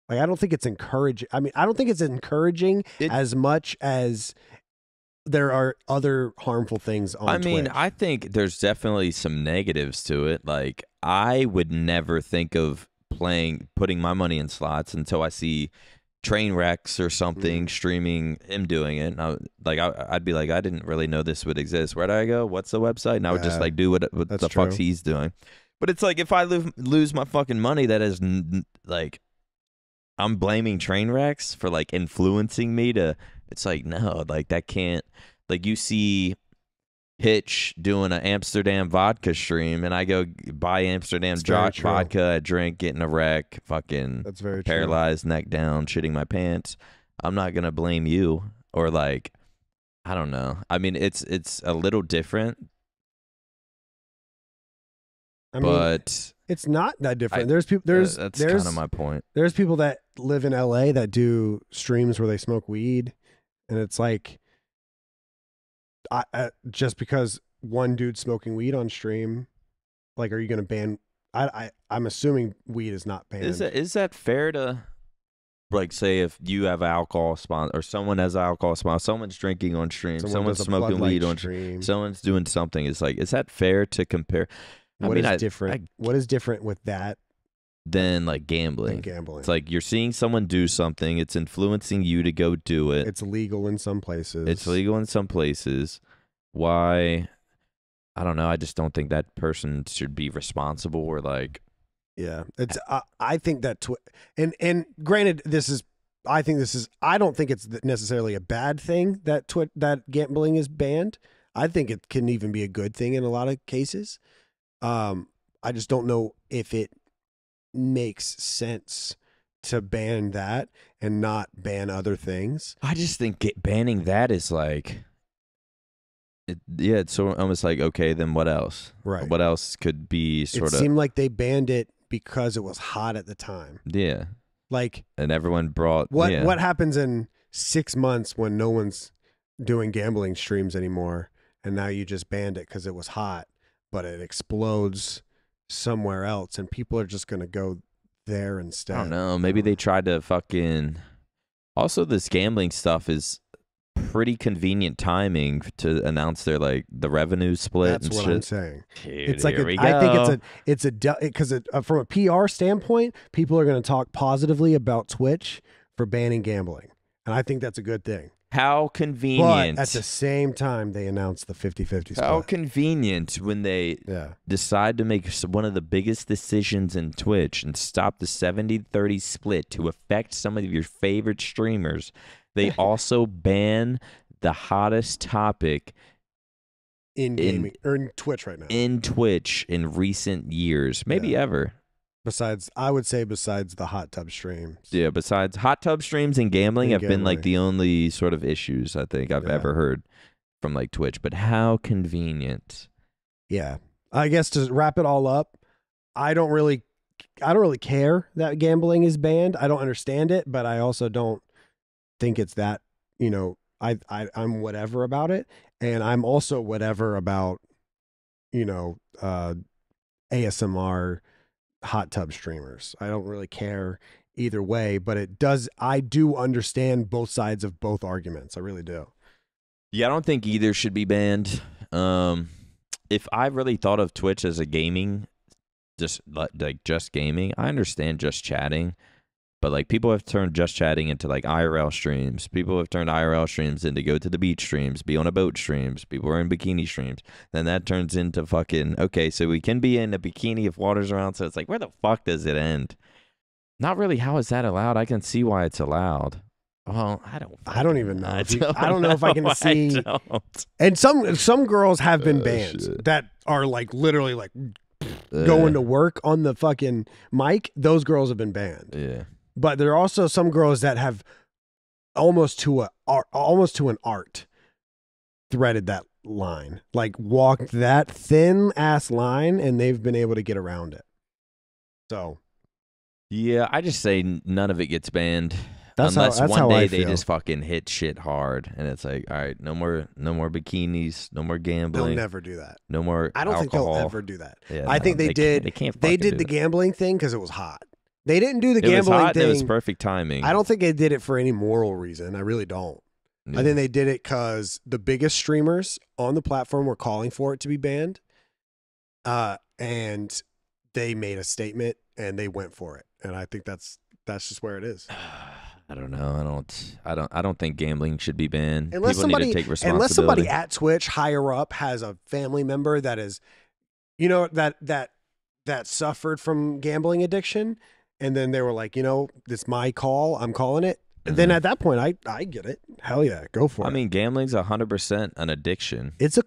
Like, I don't think it's encouraging. I mean, I don't think it's encouraging as much as there are other harmful things on Twitch. I think there's definitely some negatives to it. Like, I would never think of putting my money in slots until I see train wrecks or something streaming him doing it. And I'd be like, I didn't really know this would exist. Where do I go? What's the website? And I would just like do what the fuck he's doing. But it's like, if I lose my fucking money, that is like, I'm blaming train wrecks for like influencing me to. It's like, no, like that can't. Like, you see Hitch doing an Amsterdam vodka stream, and I go buy Amsterdam vodka, I drink, get in a wreck, fucking that's very paralyzed, neck down, shitting my pants. I'm not gonna blame you, or like, I don't know. I mean, it's a little different, but it's not that different. There's people. That's kind of my point. There's people that live in LA that do streams where they smoke weed, and it's like. Just because one dude's smoking weed on stream, like, are you going to ban? I'm assuming weed is not banned. Is that fair to, like, say if you have alcohol sponsor or someone has alcohol sponsor, someone's drinking on stream, someone's smoking weed on stream, someone's doing something. It's like, is that fair to compare? What is different? What is different with that than like gambling? It's like you're seeing someone do something. It's influencing you to go do it. It's legal in some places. Why? I don't know. I just don't think that person should be responsible or like. Yeah, it's. I think that and granted, I don't think it's necessarily a bad thing that gambling is banned. I think it can even be a good thing in a lot of cases. I just don't know if it makes sense to ban that and not ban other things. I just think banning that is like, it's so almost like, okay, then what else? Right. What else could be sort of? It seemed like they banned it because it was hot at the time. Yeah. Like, and everyone brought what happens in 6 months when no one's doing gambling streams anymore, and now you just banned it because it was hot, but it explodes somewhere else, and people are just gonna go there instead. I don't know. Maybe they tried to fucking. Also, this gambling stuff is pretty convenient timing to announce their like the revenue split. That's and what shit. I'm saying. Dude, it's like I think it's because from a PR standpoint, people are going to talk positively about Twitch for banning gambling, and I think that's a good thing. How convenient. But at the same time, they announced the 50-50 split. How convenient when they decide to make one of the biggest decisions in Twitch and stop the 70-30 split to affect some of your favorite streamers. They also ban the hottest topic in gaming or in Twitch right now. In Twitch in recent years, maybe ever. I would say besides the hot tub streams. Yeah, besides hot tub streams and gambling have been like the only sort of issues I think I've ever heard from like Twitch. But how convenient. Yeah. I guess to wrap it all up, I don't really care that gambling is banned. I don't understand it, but I also don't think it's that, I'm whatever about it. And I'm also whatever about, ASMR hot tub streamers. I don't really care either way, but I do understand both sides of both arguments. I really do. Yeah, I don't think either should be banned. If I really thought of Twitch as a gaming, just gaming, I understand just chatting, but like people have turned just chatting into like IRL streams. People have turned IRL streams into go to the beach streams, be on a boat streams. People are in bikini streams. Then that turns into fucking, okay, so we can be in a bikini if water's around. So it's like, where the fuck does it end? Not really. How is that allowed? I can see why it's allowed. Well, I don't even know. I don't know if I can see. And some girls have been banned that are like literally like going to work on the fucking mic. Those girls have been banned. Yeah. But there are also some girls that have almost to an art threaded that line, like walked that thin ass line, and they've been able to get around it. So, yeah, I just say none of it gets banned. Unless that's one how day I they feel. just fucking hit shit hard, and it's like, all right, no more bikinis, no more They'll gambling, never do that. no more I don't think alcohol. they'll ever do that. Yeah, I no, think they did. They can't. They fucking did do the that. gambling thing because it was hot. They didn't do the It was gambling hot, thing. and it was perfect timing. I don't think they did it for any moral reason. I really don't. Yeah. I think they did it because the biggest streamers on the platform were calling for it to be banned, and they made a statement and they went for it. And I think that's just where it is. I don't know. I don't think gambling should be banned. Unless People need somebody, to take responsibility. unless somebody at Twitch higher up has a family member that is, you know, that suffered from gambling addiction, and then they were like, you know, it's my call, I'm calling it. And then at that point, I get it. Hell yeah, go for it. I mean, gambling's 100% an addiction. It's a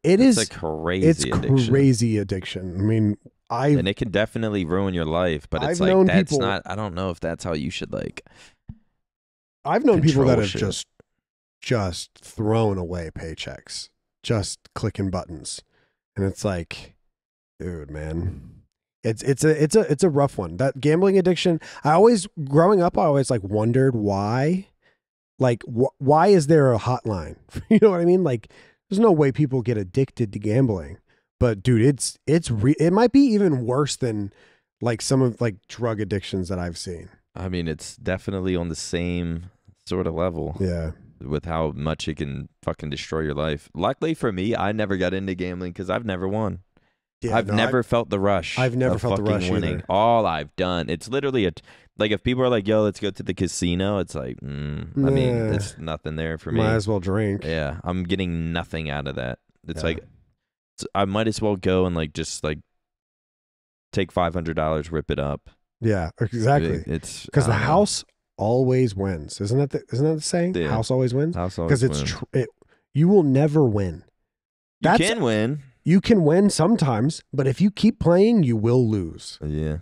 It's a crazy addiction. crazy addiction. I mean, and it can definitely ruin your life, but it's I've known that's people- not. I don't know if that's how you should like. I've known people that control have shit. just thrown away paychecks, just clicking buttons, and it's like, dude, man, it's a rough one. That gambling addiction. Growing up, I always like wondered why, like why is there a hotline? You know what I mean? Like, there's no way people get addicted to gambling, but dude, it might be even worse than like some of like drug addictions that I've seen. I mean, it's definitely on the same sort of level. Yeah. With how much it can fucking destroy your life. Luckily for me, I never got into gambling because I've never won. Yeah, I've never felt the rush. I've never of felt the fucking rush winning. either. All I've done, it's literally like if people are like, "Yo, let's go to the casino," it's like, I mean, Nah. it's nothing there for me. Might as well drink. Yeah, I'm getting nothing out of that. It's Yeah. like I might as well go and like just like take $500, rip it up. Yeah, exactly. It's Because the I don't know. house always wins. Isn't that the saying? Yeah. House always wins. House always Because wins. you will never win. You can win. You can win sometimes, but if you keep playing, you will lose. Yeah.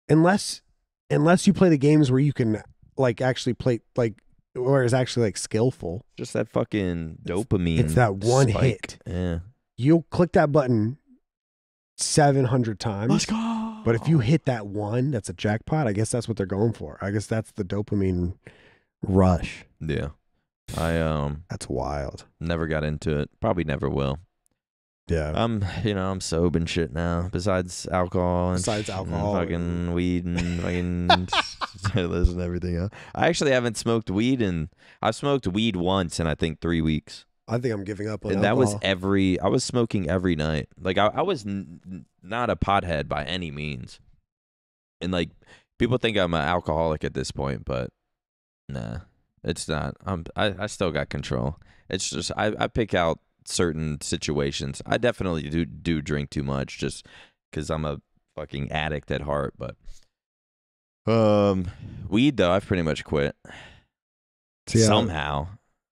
Unless you play the games where you can like actually play like where it's actually like skillful. Just that fucking dopamine. It's that one spike. hit. Yeah. You'll click that button 700 times. Let's go. But if you hit that one, that's a jackpot. I guess that's what they're going for. I guess that's the dopamine rush. Yeah. I That's wild. never got into it. Probably never will. Yeah. I'm sober and shit now. Besides alcohol and fucking weed and fucking listen to everything else. I actually haven't smoked weed I've smoked weed once in I think 3 weeks. I think I'm giving up on And alcohol. that was I was smoking every night. Like I was not a pothead by any means. And like people think I'm an alcoholic at this point, but nah, it's not. I still got control. It's just I pick out certain situations. I definitely do drink too much just because I'm a fucking addict at heart. But weed though, I've pretty much quit somehow.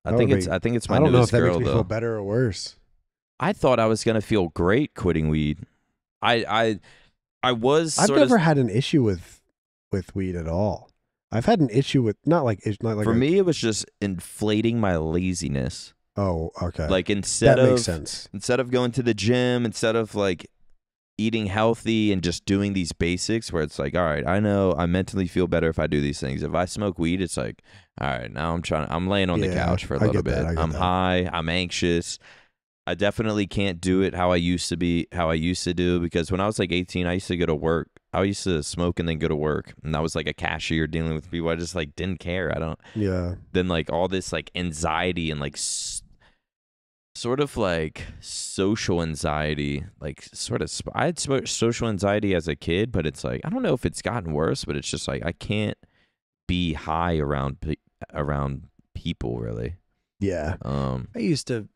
I think it's my I don't know if newest that girl makes me though. feel better or worse. I thought I was gonna feel great quitting weed. I was. I've sort never of, had an issue with weed at all. I've had an issue with not like for me, it was just inflating my laziness. Oh, okay. Like instead that of makes sense. instead of going to the gym, instead of like eating healthy and just doing these basics, where it's like, all right, I know I mentally feel better if I do these things. If I smoke weed, it's like, all right, now I'm laying on the Yeah, couch for a I little get that, bit. I get I'm that. high. I'm anxious. I definitely can't do it how I used to do, because when I was like 18, I used to go to work. I used to smoke and then go to work, and I was like a cashier dealing with people. I just like didn't care. Yeah. Then like all this like anxiety and like sort of like social anxiety, like sort of I had social anxiety as a kid, but it's like I don't know if it's gotten worse, but it's just like I can't be high around people really. Yeah. I used to.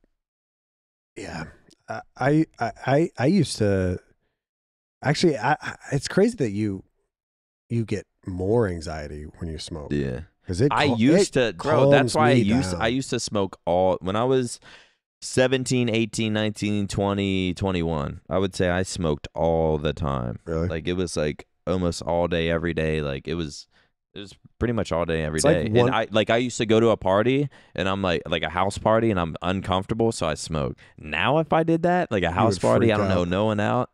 Yeah. I used to. Actually, it's crazy that you get more anxiety when you smoke. Yeah. Because I used to, bro. That's why down. I used to smoke when I was 17, 18, 19, 20, 21. I would say I smoked all the time. Really? Like it was like almost all day, every day. Like it was pretty much all day, every It's day. like And I used to go to a party and I'm like a house party and I'm uncomfortable, so I smoke. Now if I did that, like a house would party, freak I don't know out. no one out,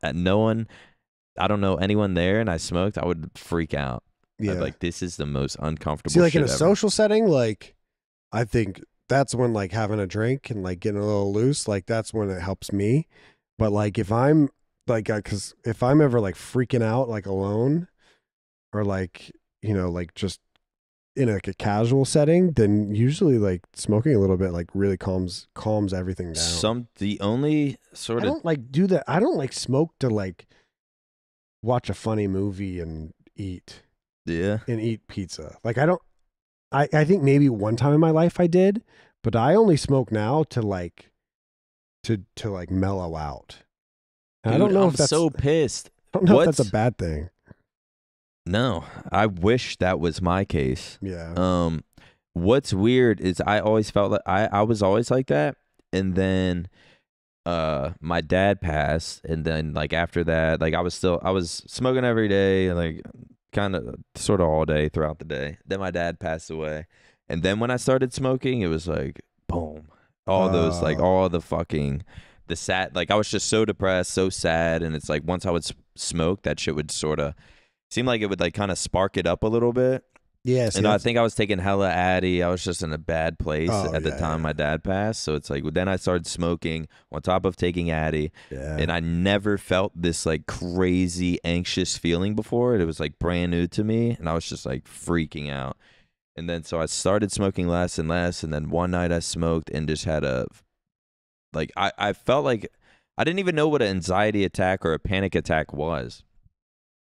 I don't know anyone there, and I smoked, I would freak out. Yeah. Like, this is the most uncomfortable See, like shit in a ever. social setting, like I think that's when like having a drink and like getting a little loose, like that's when it helps me. But like if I'm like, because if I'm ever like freaking out like alone or like, like just in like a casual setting, then usually like smoking a little bit like really calms everything down. The only sort I of don't like do that. I don't like smoke to like watch a funny movie and eat yeah. pizza. Like I don't. I think maybe one time in my life I did, but I only smoke now to like to like mellow out. And Dude, I don't know I'm if that's so pissed. I don't know if that's a bad thing. No, I wish that was my case. Yeah. What's weird is I always felt like I was always like that, and then my dad passed, and then like after that, like I was smoking every day, like kind of sort of all day throughout the day. Then my dad passed away, and then when I started smoking, it was like boom, all those like all the fucking the sad, like I was just so depressed, so sad, and it's like once I would smoke, that shit would sort of seem like it would like kind of spark it up a little bit. Yes. And I think I was taking hella Addy. I was just in a bad place at the time my dad passed. So it's like, then I started smoking on top of taking Addy. Yeah. And I never felt this like crazy anxious feeling before. It was like brand new to me. And I was just like freaking out. And then so I started smoking less and less. And then one night I smoked and just had I felt like I didn't even know what an anxiety attack or a panic attack was.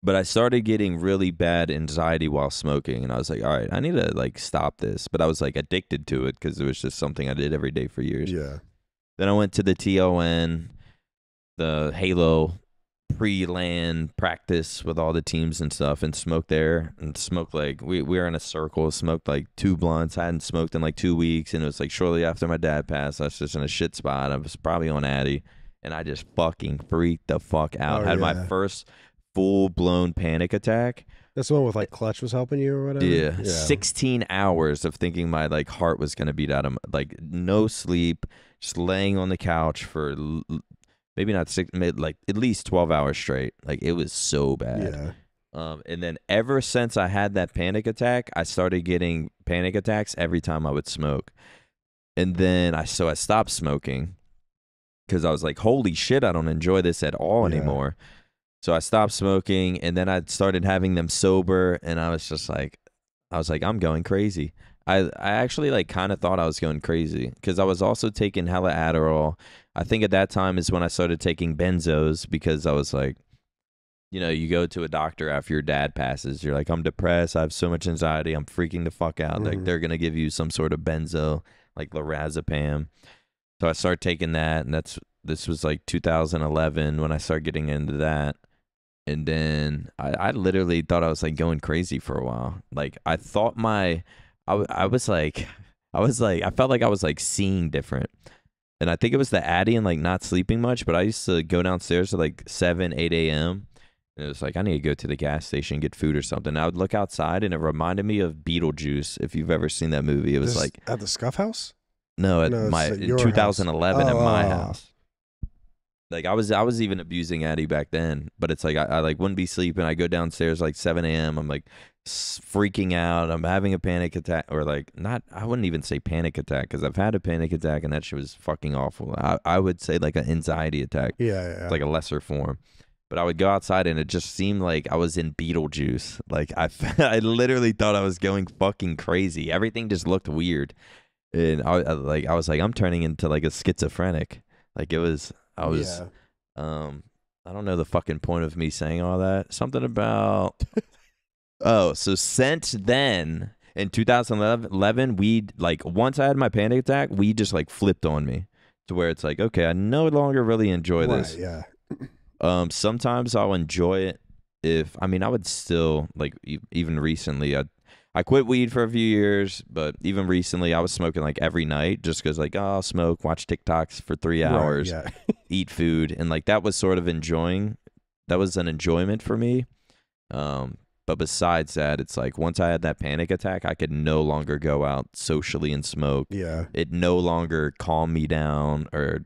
But I started getting really bad anxiety while smoking, and I was like, all right, I need to like stop this. But I was like addicted to it because it was just something I did every day for years. Yeah. Then I went to the TON, the Halo pre-LAN practice with all the teams and stuff, and smoked there and smoked like we were in a circle, smoked like 2 blunts. I hadn't smoked in like 2 weeks, and it was like shortly after my dad passed. I was just in a shit spot. I was probably on Addy, and I just fucking freaked the fuck out. Had my first full-blown panic attack. That's the one with like Clutch was helping you or whatever. Yeah. 16 hours of thinking my like heart was gonna beat out of like no sleep, just laying on the couch for maybe not like at least 12 hours straight. Like it was so bad. Yeah. And then ever since I had that panic attack, I started getting panic attacks every time I would smoke. And then I stopped smoking because I was like, holy shit, I don't enjoy this at all anymore. So I stopped smoking, and then I started having them sober, and I was like, I'm going crazy. I actually like kind of thought I was going crazy because I was also taking hella Adderall. I think at that time is when I started taking benzos because I was like, you go to a doctor after your dad passes. You're like, I'm depressed. I have so much anxiety. I'm freaking the fuck out. Like they're going to give you some sort of benzo, like lorazepam. So I started taking that, and this was like 2011 when I started getting into that. And then I literally thought I was like going crazy for a while. Like I thought I felt like I was like seeing different. And I think it was the Addy and like not sleeping much, but I used to go downstairs at like 7, 8 a.m. And it was like, I need to go to the gas station and get food or something. And I would look outside and it reminded me of Beetlejuice. If you've ever seen that movie, it was like at the Scuff House? No, in 2011 at my house. Like I was even abusing Addy back then, but it's like I like wouldn't be sleeping. I go downstairs like 7 a.m. I'm like freaking out. I'm having a panic attack, or like not. I wouldn't even say panic attack because I've had a panic attack and that shit was fucking awful. I would say like an anxiety attack. Yeah. Like a lesser form. But I would go outside and it just seemed like I was in Beetlejuice. Like I literally thought I was going fucking crazy. Everything just looked weird, and I was like I'm turning into like a schizophrenic. Like it was. I don't know the fucking point of me saying all that. Something about, so since then, in 2011, weed, like, once I had my panic attack, weed just, like, flipped on me to where it's like, okay, I no longer really enjoy this. Yeah. Sometimes I'll enjoy it I would still, like, even recently, I quit weed for a few years, but even recently I was smoking like every night just because like, I'll smoke, watch TikToks for 3 hours, eat food. And like that was sort of that was an enjoyment for me. But besides that, it's like once I had that panic attack, I could no longer go out socially and smoke. Yeah. It no longer calmed me down or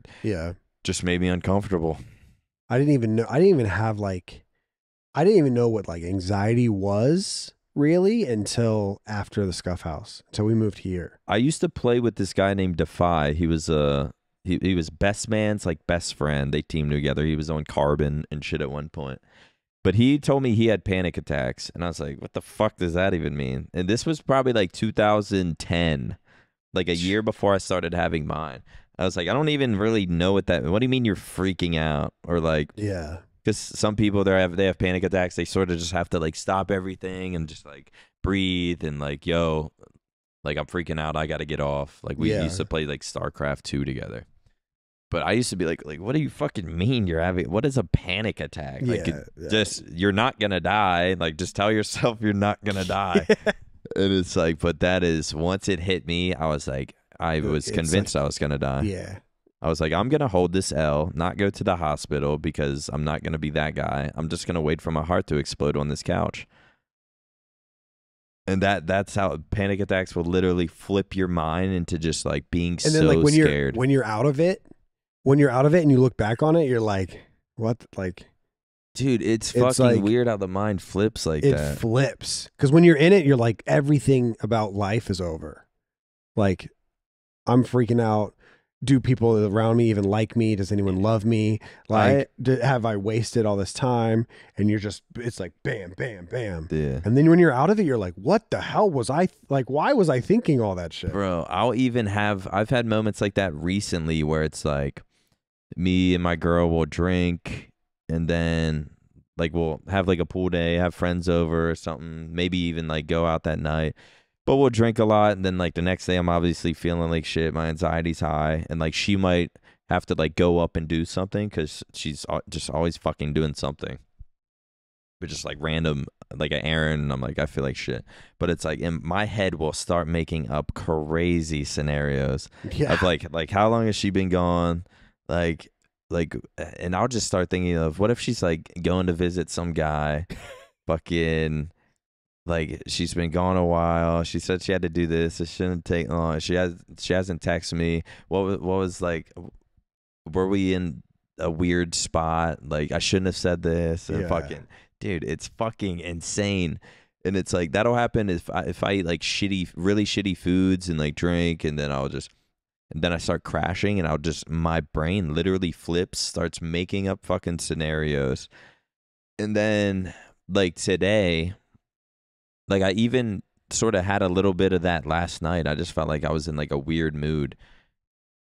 just made me uncomfortable. I didn't even know what like anxiety was really until after the Scuff House, until we moved here. I used to play with this guy named Defy. He was he was best man's like best friend. They teamed together. He was on carbon and shit at one point. But he told me he had panic attacks, and I was like, what the fuck does that even mean? And this was probably like 2010, like a year before I started having mine. I was like, I don't even really know what that. What do you mean you're freaking out? Or like, Yeah. because some people they have panic attacks. They sort of just have to like stop everything and just like breathe and like, yo, like I'm freaking out. I got to get off. Like we used to play like StarCraft 2 together. But I used to be like, what do you fucking mean you're having? What is a panic attack? Like, just you're not gonna die. Like, just tell yourself you're not gonna die. And it's like, but that is once it hit me, I was like, I was convinced I was gonna die. Yeah. I was like, I'm gonna hold this L, not go to the hospital because I'm not gonna be that guy. I'm just gonna wait for my heart to explode on this couch. And that's how panic attacks will literally flip your mind into just like being and then, like, when scared. When you're out of it and you look back on it, you're like, what? Like, dude, it's fucking like, weird how the mind flips like that. It flips. Because when you're in it, you're like, everything about life is over. Like, I'm freaking out. Do people around me even like me? Does anyone love me? Like, have I wasted all this time? And you're just, it's like, bam, bam, bam. Yeah. And then when you're out of it, you're like, what the hell was I, like, why was I thinking all that shit? Bro, I've had moments like that recently where it's like, me and my girl will drink and then like we'll have like a pool day, have friends over or something, maybe even like go out that night. But we'll drink a lot, and then like the next day I'm obviously feeling like shit. My anxiety's high, and like she might have to like go up and do something because she's just always fucking doing something. But just like random, like an errand, and I'm like, I feel like shit. But it's like in my head will start making up crazy scenarios of like how long has she been gone? Like, and I'll just start thinking of what if she's like going to visit some guy, fucking. Like she's been gone a while. She said she had to do this. It shouldn't take long. She hasn't texted me. What was like? Were we in a weird spot? Like I shouldn't have said this. And fucking dude, it's fucking insane. And it's like that'll happen if I eat like really shitty foods and like drink, and then I start crashing, and my brain literally flips, starts making up fucking scenarios, and then like today. Like I even sort of had a little bit of that last night. I just felt like I was in like a weird mood.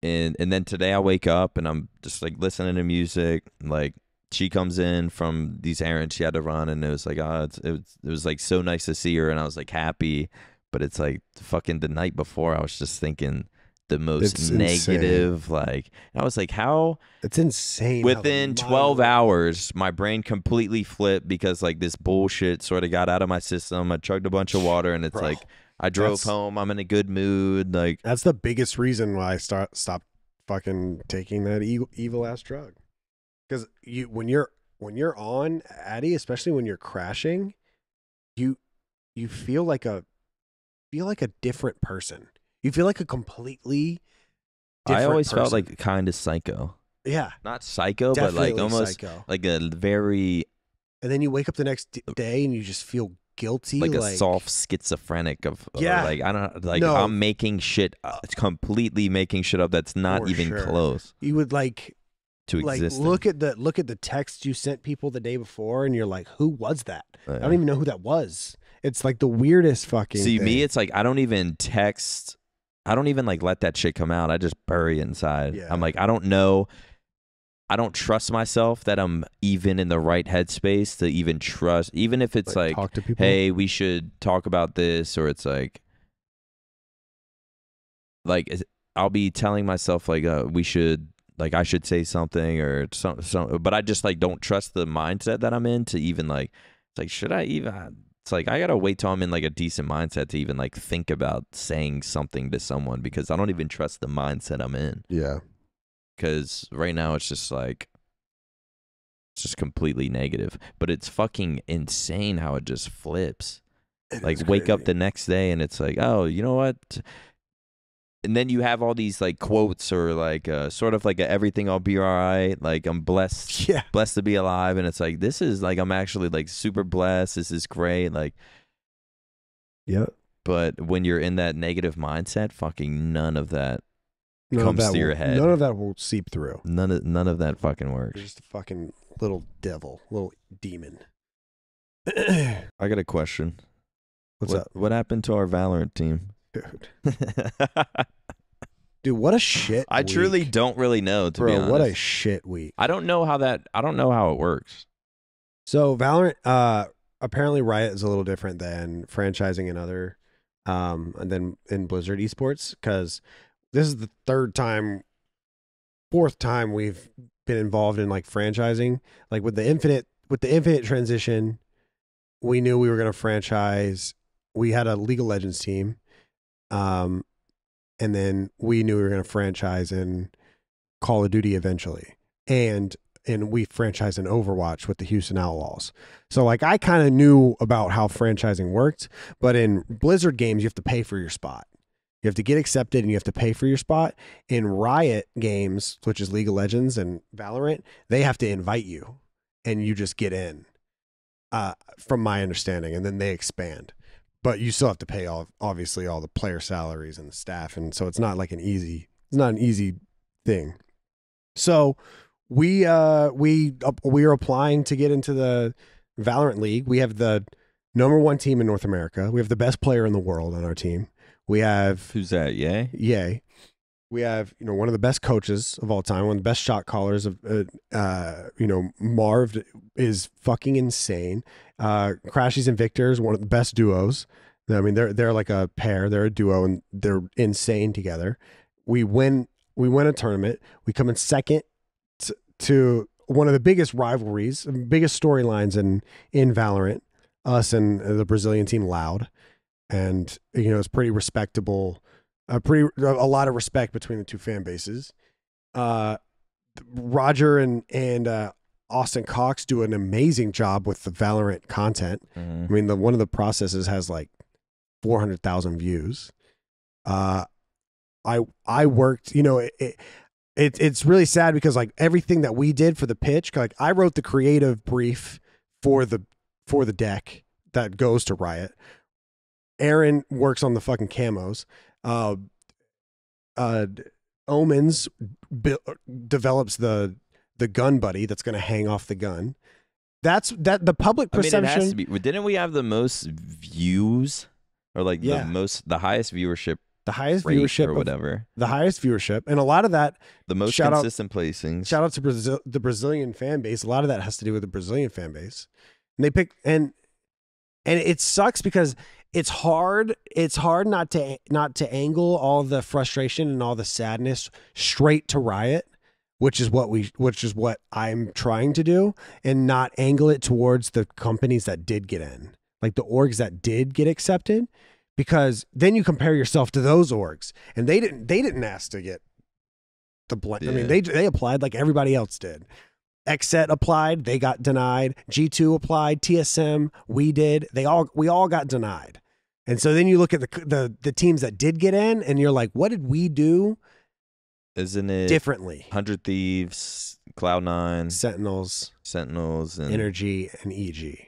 And then today I wake up and I'm just like listening to music. Like she comes in from these errands she had to run, and it was like, it was like so nice to see her, and I was like happy. But it's like fucking the night before I was just thinking the most negative, insane. Like I was like, how it's insane. Within 12 hours, my brain completely flipped because like this bullshit sort of got out of my system. I chugged a bunch of water, and it's like I drove home. I'm in a good mood. Like that's the biggest reason why I stopped fucking taking that evil ass drug. Because when you're on Addy, especially when you're crashing, you feel like a different person. You feel like a completely different I always person. felt like kind of psycho. Yeah. Not psycho, definitely but like almost psycho. Like a very... And then you wake up the next day and you just feel guilty. Like a soft schizophrenic of... Yeah. Like, I don't... Like, no. I'm making shit... It's completely making shit up that's not even close. You would like... To exist. Look at the text you sent people the day before, and you're like, who was that? I don't even know who that was. It's like the weirdest fucking thing. Me, it's like I don't even text... I don't even like let that shit come out. I just bury it inside. Yeah. I'm like, I don't know. I don't trust myself that I'm even in the right headspace to even trust, even if it's like talk to people. Hey, we should talk about this, or it's like I'll be telling myself like we should, like I should say something or something, but I just like don't trust the mindset that I'm in to even like, it's like, should I even? It's like I gotta wait till I'm in like a decent mindset to even like think about saying something to someone, because I don't even trust the mindset I'm in. Yeah. Because right now it's just like, it's just completely negative. But it's fucking insane how it just flips. Like wake up the next day and it's like, oh, you know what? And then you have all these like quotes or like sort of like everything will be all right. Like I'm blessed, blessed to be alive. And it's like, this is like, I'm actually like super blessed. This is great. Like, Yep. But when you're in that negative mindset, fucking none of that None comes of that to your will, head. None of that will seep through. None of that fucking works. You're just a fucking little devil, little demon. I got a question. What's up? What happened to our Valorant team? Dude, what a shit I week. truly don't really know, to be honest. What a shit week. I don't know how it works. So Valorant, apparently Riot is a little different than franchising and other, and then in Blizzard esports, because this is the fourth time we've been involved in like franchising. Like with the Infinite transition, we knew we were going to franchise. We had a League of Legends team, and then we knew we were going to franchise in Call of Duty eventually, and we franchised in Overwatch with the Houston Outlaws. So like I kind of knew about how franchising worked, but in Blizzard games you have to pay for your spot. You have to get accepted and you have to pay for your spot. In Riot games, which is League of Legends and Valorant, they have to invite you and you just get in, from my understanding, and then they expand. But you still have to pay obviously all the player salaries and the staff, and so it's not an easy thing. So we are applying to get into the Valorant League. We have the #1 team in North America. We have the best player in the world on our team. We have Who's that? Yay? Yay. We have one of the best coaches of all time, one of the best shot callers of Marv is fucking insane. Crashies and Victors, one of the best duos. I mean, they're like a pair. They're a duo and they're insane together. We win a tournament. We come in second to one of the biggest rivalries, biggest storylines in Valorant, us and the Brazilian team Loud. And, it's pretty respectable, a lot of respect between the two fan bases. Roger and Austin Cox do an amazing job with the Valorant content. Mm-hmm. I mean, one of the processes has like 400,000 views. I worked, it's really sad because like everything that we did for the pitch, like I wrote the creative brief for the deck that goes to Riot. Aaron works on the fucking camos. Omens develops the gun buddy that's going to hang off the gun. The public perception. I mean, it has to be. Didn't we have the most views, or like the highest viewership? The highest viewership or whatever. The highest viewership, and a lot of that. The most consistent placings. Shout out to the Brazilian fan base. A lot of that has to do with the Brazilian fan base, and they pick and it sucks because it's hard not to angle all the frustration and all the sadness straight to Riot, which is what I'm trying to do, and not angle it towards the companies that did get in, like the orgs that did get accepted, because then you compare yourself to those orgs, and they didn't ask to get the blend. Yeah. I mean, they applied like everybody else did. XSET applied, they got denied. G2 applied, TSM, we did. We all got denied. And so then you look at the teams that did get in, and you're like, what did we do? Isn't it differently? 100 Thieves, Cloud9, Sentinels, and Energy and EG. I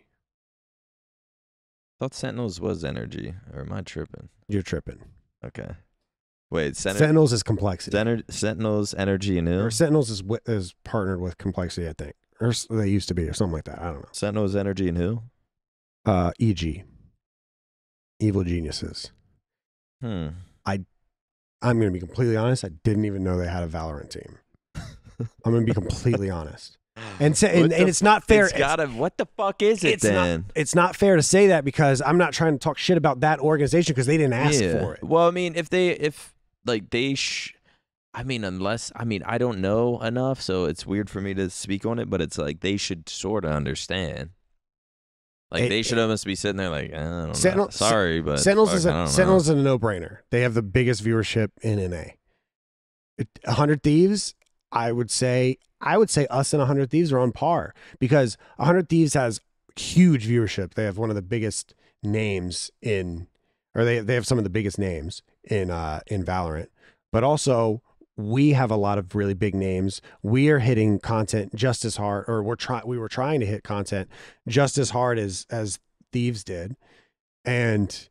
thought Sentinels was Energy, or am I tripping? You're tripping. Okay. Wait, Sentinels is Complexity. Sentinels, Energy, and who? Or Sentinels is partnered with Complexity, I think. Or they used to be, or something like that. I don't know. Sentinels, Energy, and who? EG. Evil Geniuses. I'm going to be completely honest. I didn't even know they had a Valorant team. I'm going to be completely honest. And it's not fair. What the fuck is it then? It's not fair to say that because I'm not trying to talk shit about that organization because they didn't ask for it. Well, I mean, I don't know enough, so it's weird for me to speak on it, but it's like they should sort of understand. Like they should almost be sitting there like, I don't know. Sorry, but Sentinels is a no-brainer. They have the biggest viewership in NA. 100 Thieves, I would say us and 100 Thieves are on par because 100 Thieves has huge viewership. They have one of the biggest names they have some of the biggest names in Valorant, but also we have a lot of really big names. We are hitting content just as hard, or we were trying to hit content just as hard as Thieves did. And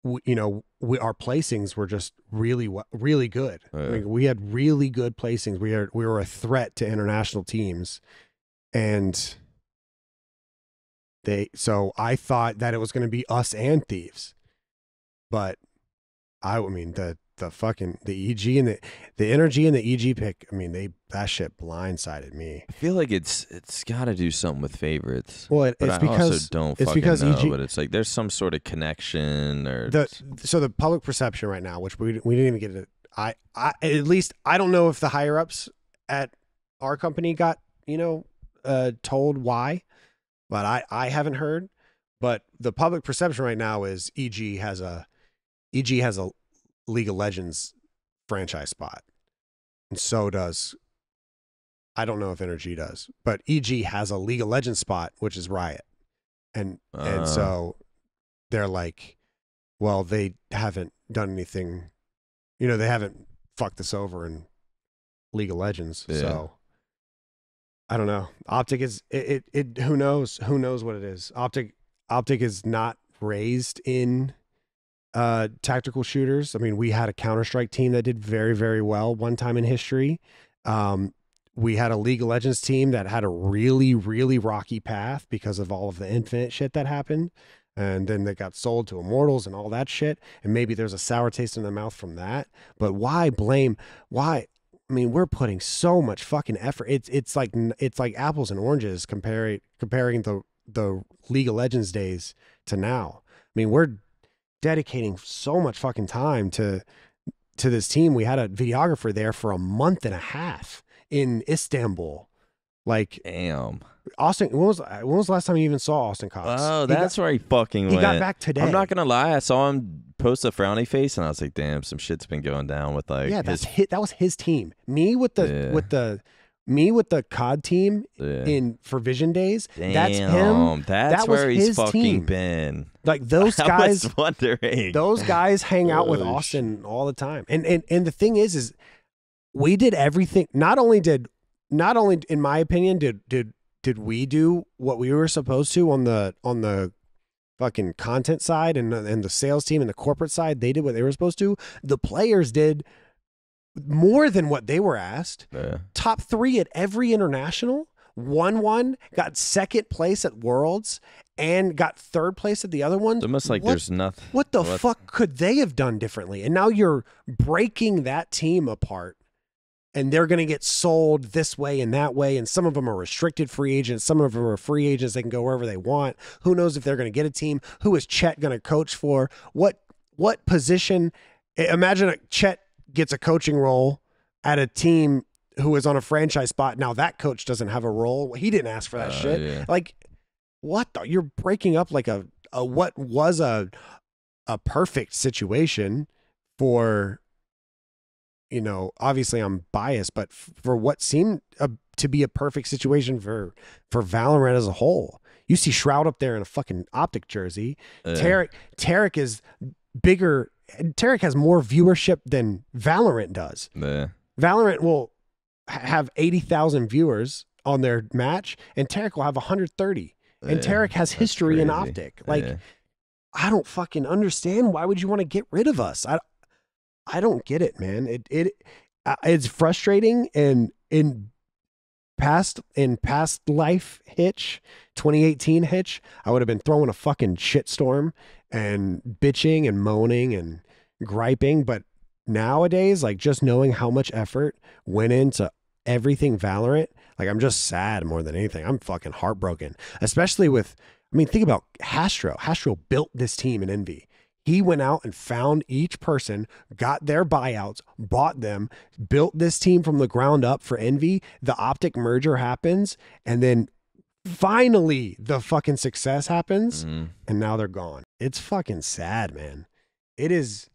our placings were just really good. I mean, we had really good placings. We were a threat to international teams, and so I thought that it was going to be us and Thieves, but I mean the EG and the energy and the EG pick. I mean that shit blindsided me. I feel like it's got to do something with favorites. Well, it's because I also don't it's fucking because know, EG, but it's like there's some sort of connection or so the public perception right now, which we didn't even get it. I at least I don't know if the higher ups at our company got told why, but I haven't heard. But the public perception right now is EG has a League of Legends franchise spot, and so does, I don't know if Energy does, but EG has a League of Legends spot, which is Riot, and so they're like, well, they haven't done anything, they haven't fucked us over in League of Legends, so I don't know. OpTic is it. Who knows what it is. OpTic is not raised in tactical shooters. I mean, we had a Counter-Strike team that did very, very well one time in history. We had a League of Legends team that had a really, really rocky path because of all of the Infinite shit that happened. And then they got sold to Immortals and all that shit. And maybe there's a sour taste in their mouth from that. But why blame? Why? I mean, we're putting so much fucking effort. It's like apples and oranges comparing the League of Legends days to now. I mean, we're dedicating so much fucking time to this team. We had a videographer there for a month and a half in Istanbul. Like, damn. Austin, when was the last time you even saw Austin Cox? Oh, that's where he fucking went. He got back today. I'm not gonna lie, I saw him post a frowny face, and I was like, "Damn, some shit's been going down with like." Yeah, that was his team. Me with the COD team for Vision Days. Damn, that's him. That's where he's fucking team. Been. Like those guys. I was wondering. Those guys hang out with Austin all the time, and the thing is we did everything. Not only in my opinion did we do what we were supposed to on the fucking content side and the sales team and the corporate side. They did what they were supposed to. The players did more than what they were asked. Yeah. Top 3 at every international, won one, got second place at Worlds, and got third place at the other one. It's almost like there's nothing. What the fuck could they have done differently? And now you're breaking that team apart, and they're going to get sold this way and that way. And some of them are restricted free agents. Some of them are free agents. They can go wherever they want. Who knows if they're going to get a team? Who is Chet going to coach for? What position? Imagine Chet gets a coaching role at a team who is on a franchise spot. Now that coach doesn't have a role. He didn't ask for that shit. Yeah. Like, you're breaking up like what was a perfect situation for, obviously I'm biased, but for what seemed to be a perfect situation for Valorant as a whole. You see Shroud up there in a fucking OpTic jersey. Tarek is bigger. Tarek has more viewership than Valorant does. Yeah. Valorant will have 80,000 viewers on their match, and Tarek will have 130. And Tarek has history in OpTic. Like, I don't fucking understand. Why would you want to get rid of us? I don't get it, man. It's frustrating. And in past life Hitch, 2018 Hitch, I would have been throwing a fucking shitstorm and bitching and moaning and griping. But nowadays, like, just knowing how much effort went into everything Valorant, like, I'm just sad more than anything. I'm fucking heartbroken, especially with, think about Hastro. Hastro built this team in Envy. He went out and found each person, got their buyouts, bought them, built this team from the ground up for Envy. The OpTic merger happens, and then finally the fucking success happens, and now they're gone. It's fucking sad, man. It is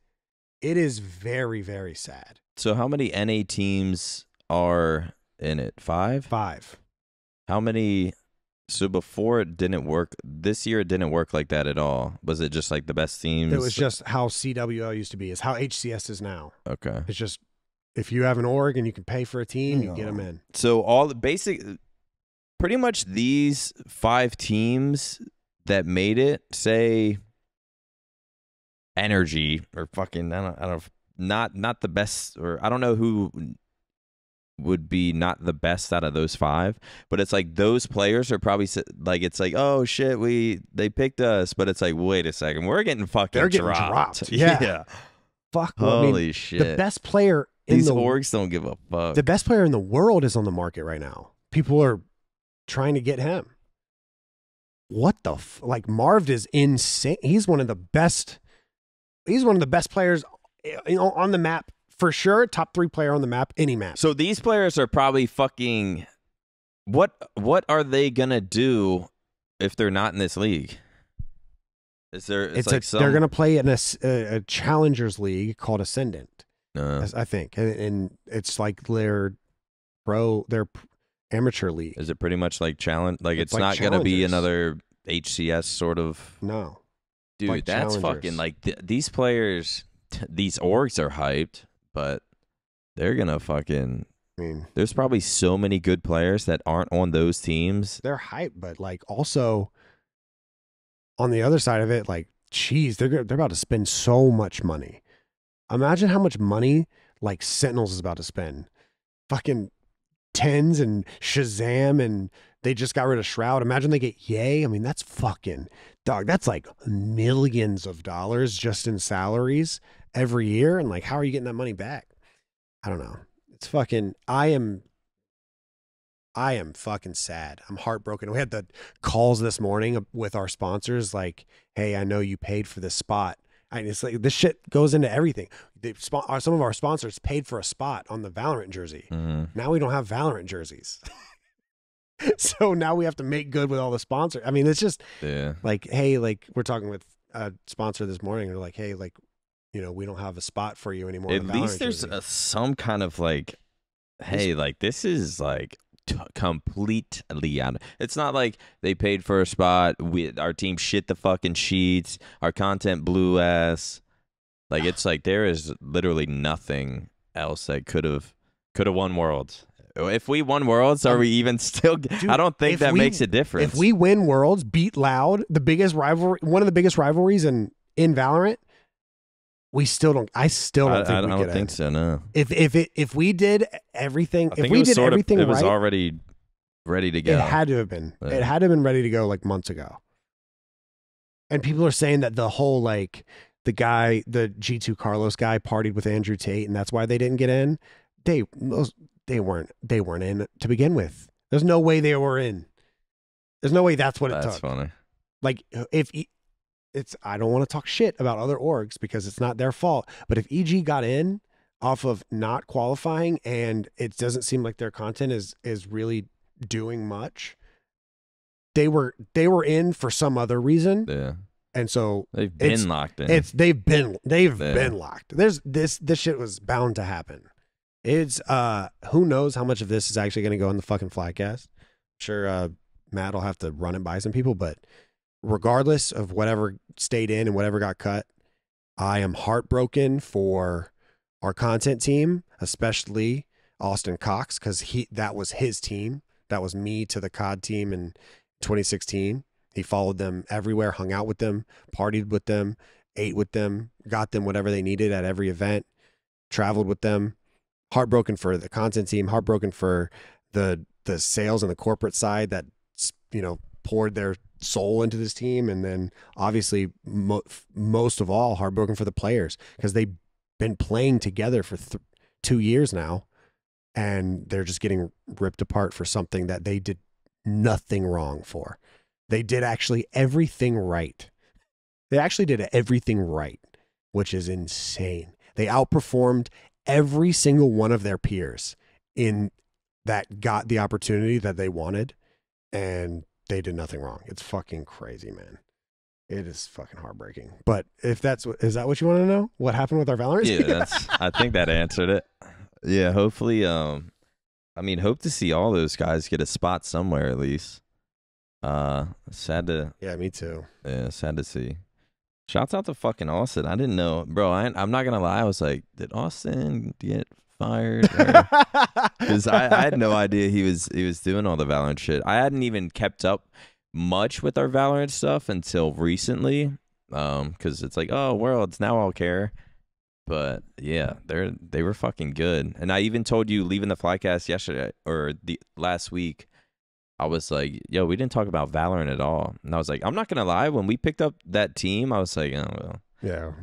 very, very sad. So how many NA teams are in it? 5? 5. How many? So before it didn't work, this year it didn't work like that at all. Was it just like the best teams? It was just how CWL used to be. It's how HCS is now. Okay. It's just, if you have an org and you can pay for a team, you get them in. So all the basic, pretty much these 5 teams that made it, say energy or fucking I don't not the best, or I don't know who would be not the best out of those 5, but it's like those players are probably like, it's like, oh shit, they picked us, but it's like, wait a second, we're getting fucking They're getting dropped. Yeah. Fuck. Holy shit. The best player in these orgs don't give a fuck. The best player in the world is on the market right now. People are trying to get him. What the like Marv is insane. He's one of the best. He's one of the best players, you know, on the map. For sure, top 3 player on the map, any map. So these players are probably fucking. What are they gonna do if they're not in this league? Is there? They're gonna play in a challengers league called Ascendant. I think, and it's like their amateur league. Is it pretty much like challenge? Like it's like not gonna be another HCS sort of. No, dude, like that's fucking like these players. These orgs are hyped. But they're gonna fucking. I mean, there's probably so many good players that aren't on those teams. They're hyped, but like also on the other side of it, like, geez, they're about to spend so much money. Imagine how much money like Sentinels is about to spend. Fucking Tens and Shazam, and they just got rid of Shroud. Imagine they get Yay. I mean, that's fucking dog. That's like millions of dollars just in salaries every year. And like, how are you getting that money back? I don't know. It's fucking, I am fucking sad. I'm heartbroken. We had the calls this morning with our sponsors. Like, hey, I know you paid for this spot. It's like, this shit goes into everything. Some of our sponsors paid for a spot on the Valorant jersey. Now we don't have Valorant jerseys. So now we have to make good with all the sponsors. I mean, it's just like, hey, like we're talking with a sponsor this morning. They're like, hey, like, you know, we don't have a spot for you anymore. At least there's some kind of like, hey, like this is like completely out. It's not like they paid for a spot. Our team shit the fucking sheets. Our content blew ass. Like it's like there is literally nothing else that could have won Worlds. If we won Worlds, are we even still? Dude, I don't think that makes a difference. If we win Worlds, beat Loud, the biggest rivalry, one of the biggest rivalries in Valorant. We still don't. I still don't think we could. I don't think so. No. If we did everything, if we did everything right, it was already ready to go. It had to have been. Yeah. It had to have been ready to go like months ago. And people are saying that the whole like the G2 Carlos guy partied with Andrew Tate, and that's why they didn't get in. They weren't in to begin with. There's no way they were in. There's no way that's what it took. That's funny. Like I don't want to talk shit about other orgs because it's not their fault. But if EG got in off of not qualifying and it doesn't seem like their content is really doing much, they were in for some other reason. Yeah. And so they've been locked in. They've been locked. This shit was bound to happen. It's who knows how much of this is actually going to go in the fucking Flycast. I'm sure Matt will have to run it by some people, but regardless of whatever stayed in and whatever got cut, I am heartbroken for our content team, especially Austin Cox, because that was his team. That was me to the COD team in 2016. He followed them everywhere, hung out with them, partied with them, ate with them, got them whatever they needed at every event, traveled with them. Heartbroken for the content team, heartbroken for the sales and the corporate side that, you know, poured their soul into this team. And then obviously most of all, heartbroken for the players because they've been playing together for 2 years now, and they're just getting ripped apart for something that they did nothing wrong for. They did actually everything right. They actually did everything right, which is insane. They outperformed every single one of their peers in that got the opportunity that they wanted, and they did nothing wrong. It's fucking crazy, man. It is fucking heartbreaking. But if is that what you want to know? What happened with our Valorant? Yeah, I think that answered it. Yeah, hopefully, I mean, hope to see all those guys get a spot somewhere at least. Sad to. Yeah, me too. Yeah, sad to see. Shouts out to fucking Austin. I didn't know, bro. I'm not gonna lie. I was like, did Austin get fired? Because I had no idea he was doing all the Valorant shit. I hadn't even kept up much with our Valorant stuff until recently. Because it's like, oh, Worlds, now I'll care. But yeah, they were fucking good. And I even told you leaving the Flycast yesterday or the last week, I was like, yo, we didn't talk about Valorant at all. And I was like, I'm not gonna lie, when we picked up that team, I was like, oh well. Yeah.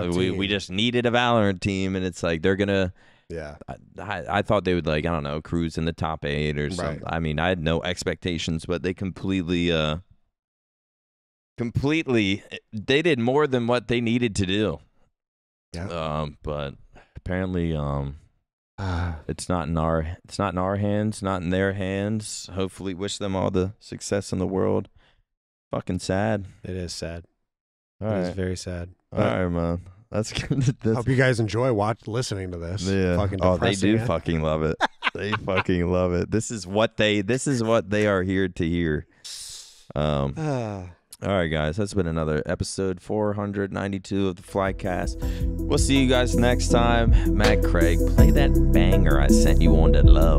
We just needed a Valorant team, and it's like they're gonna. Yeah. I thought they would, like, I don't know, cruise in the top 8 or something. Right. I mean, I had no expectations, but they completely they did more than what they needed to do. Yeah. But apparently it's not in our hands, not in their hands. Hopefully, wish them all the success in the world. Fucking sad. It is sad. All It right. is very sad. All right, man. That's good. Hope you guys enjoy listening to this. Yeah. Fucking Oh, they do depressing, fucking love it. They fucking love it. This is what they are here to hear. All right, guys. That's been another episode 492 of the Flycast. We'll see you guys next time. Matt Craig, play that banger I sent you on the low.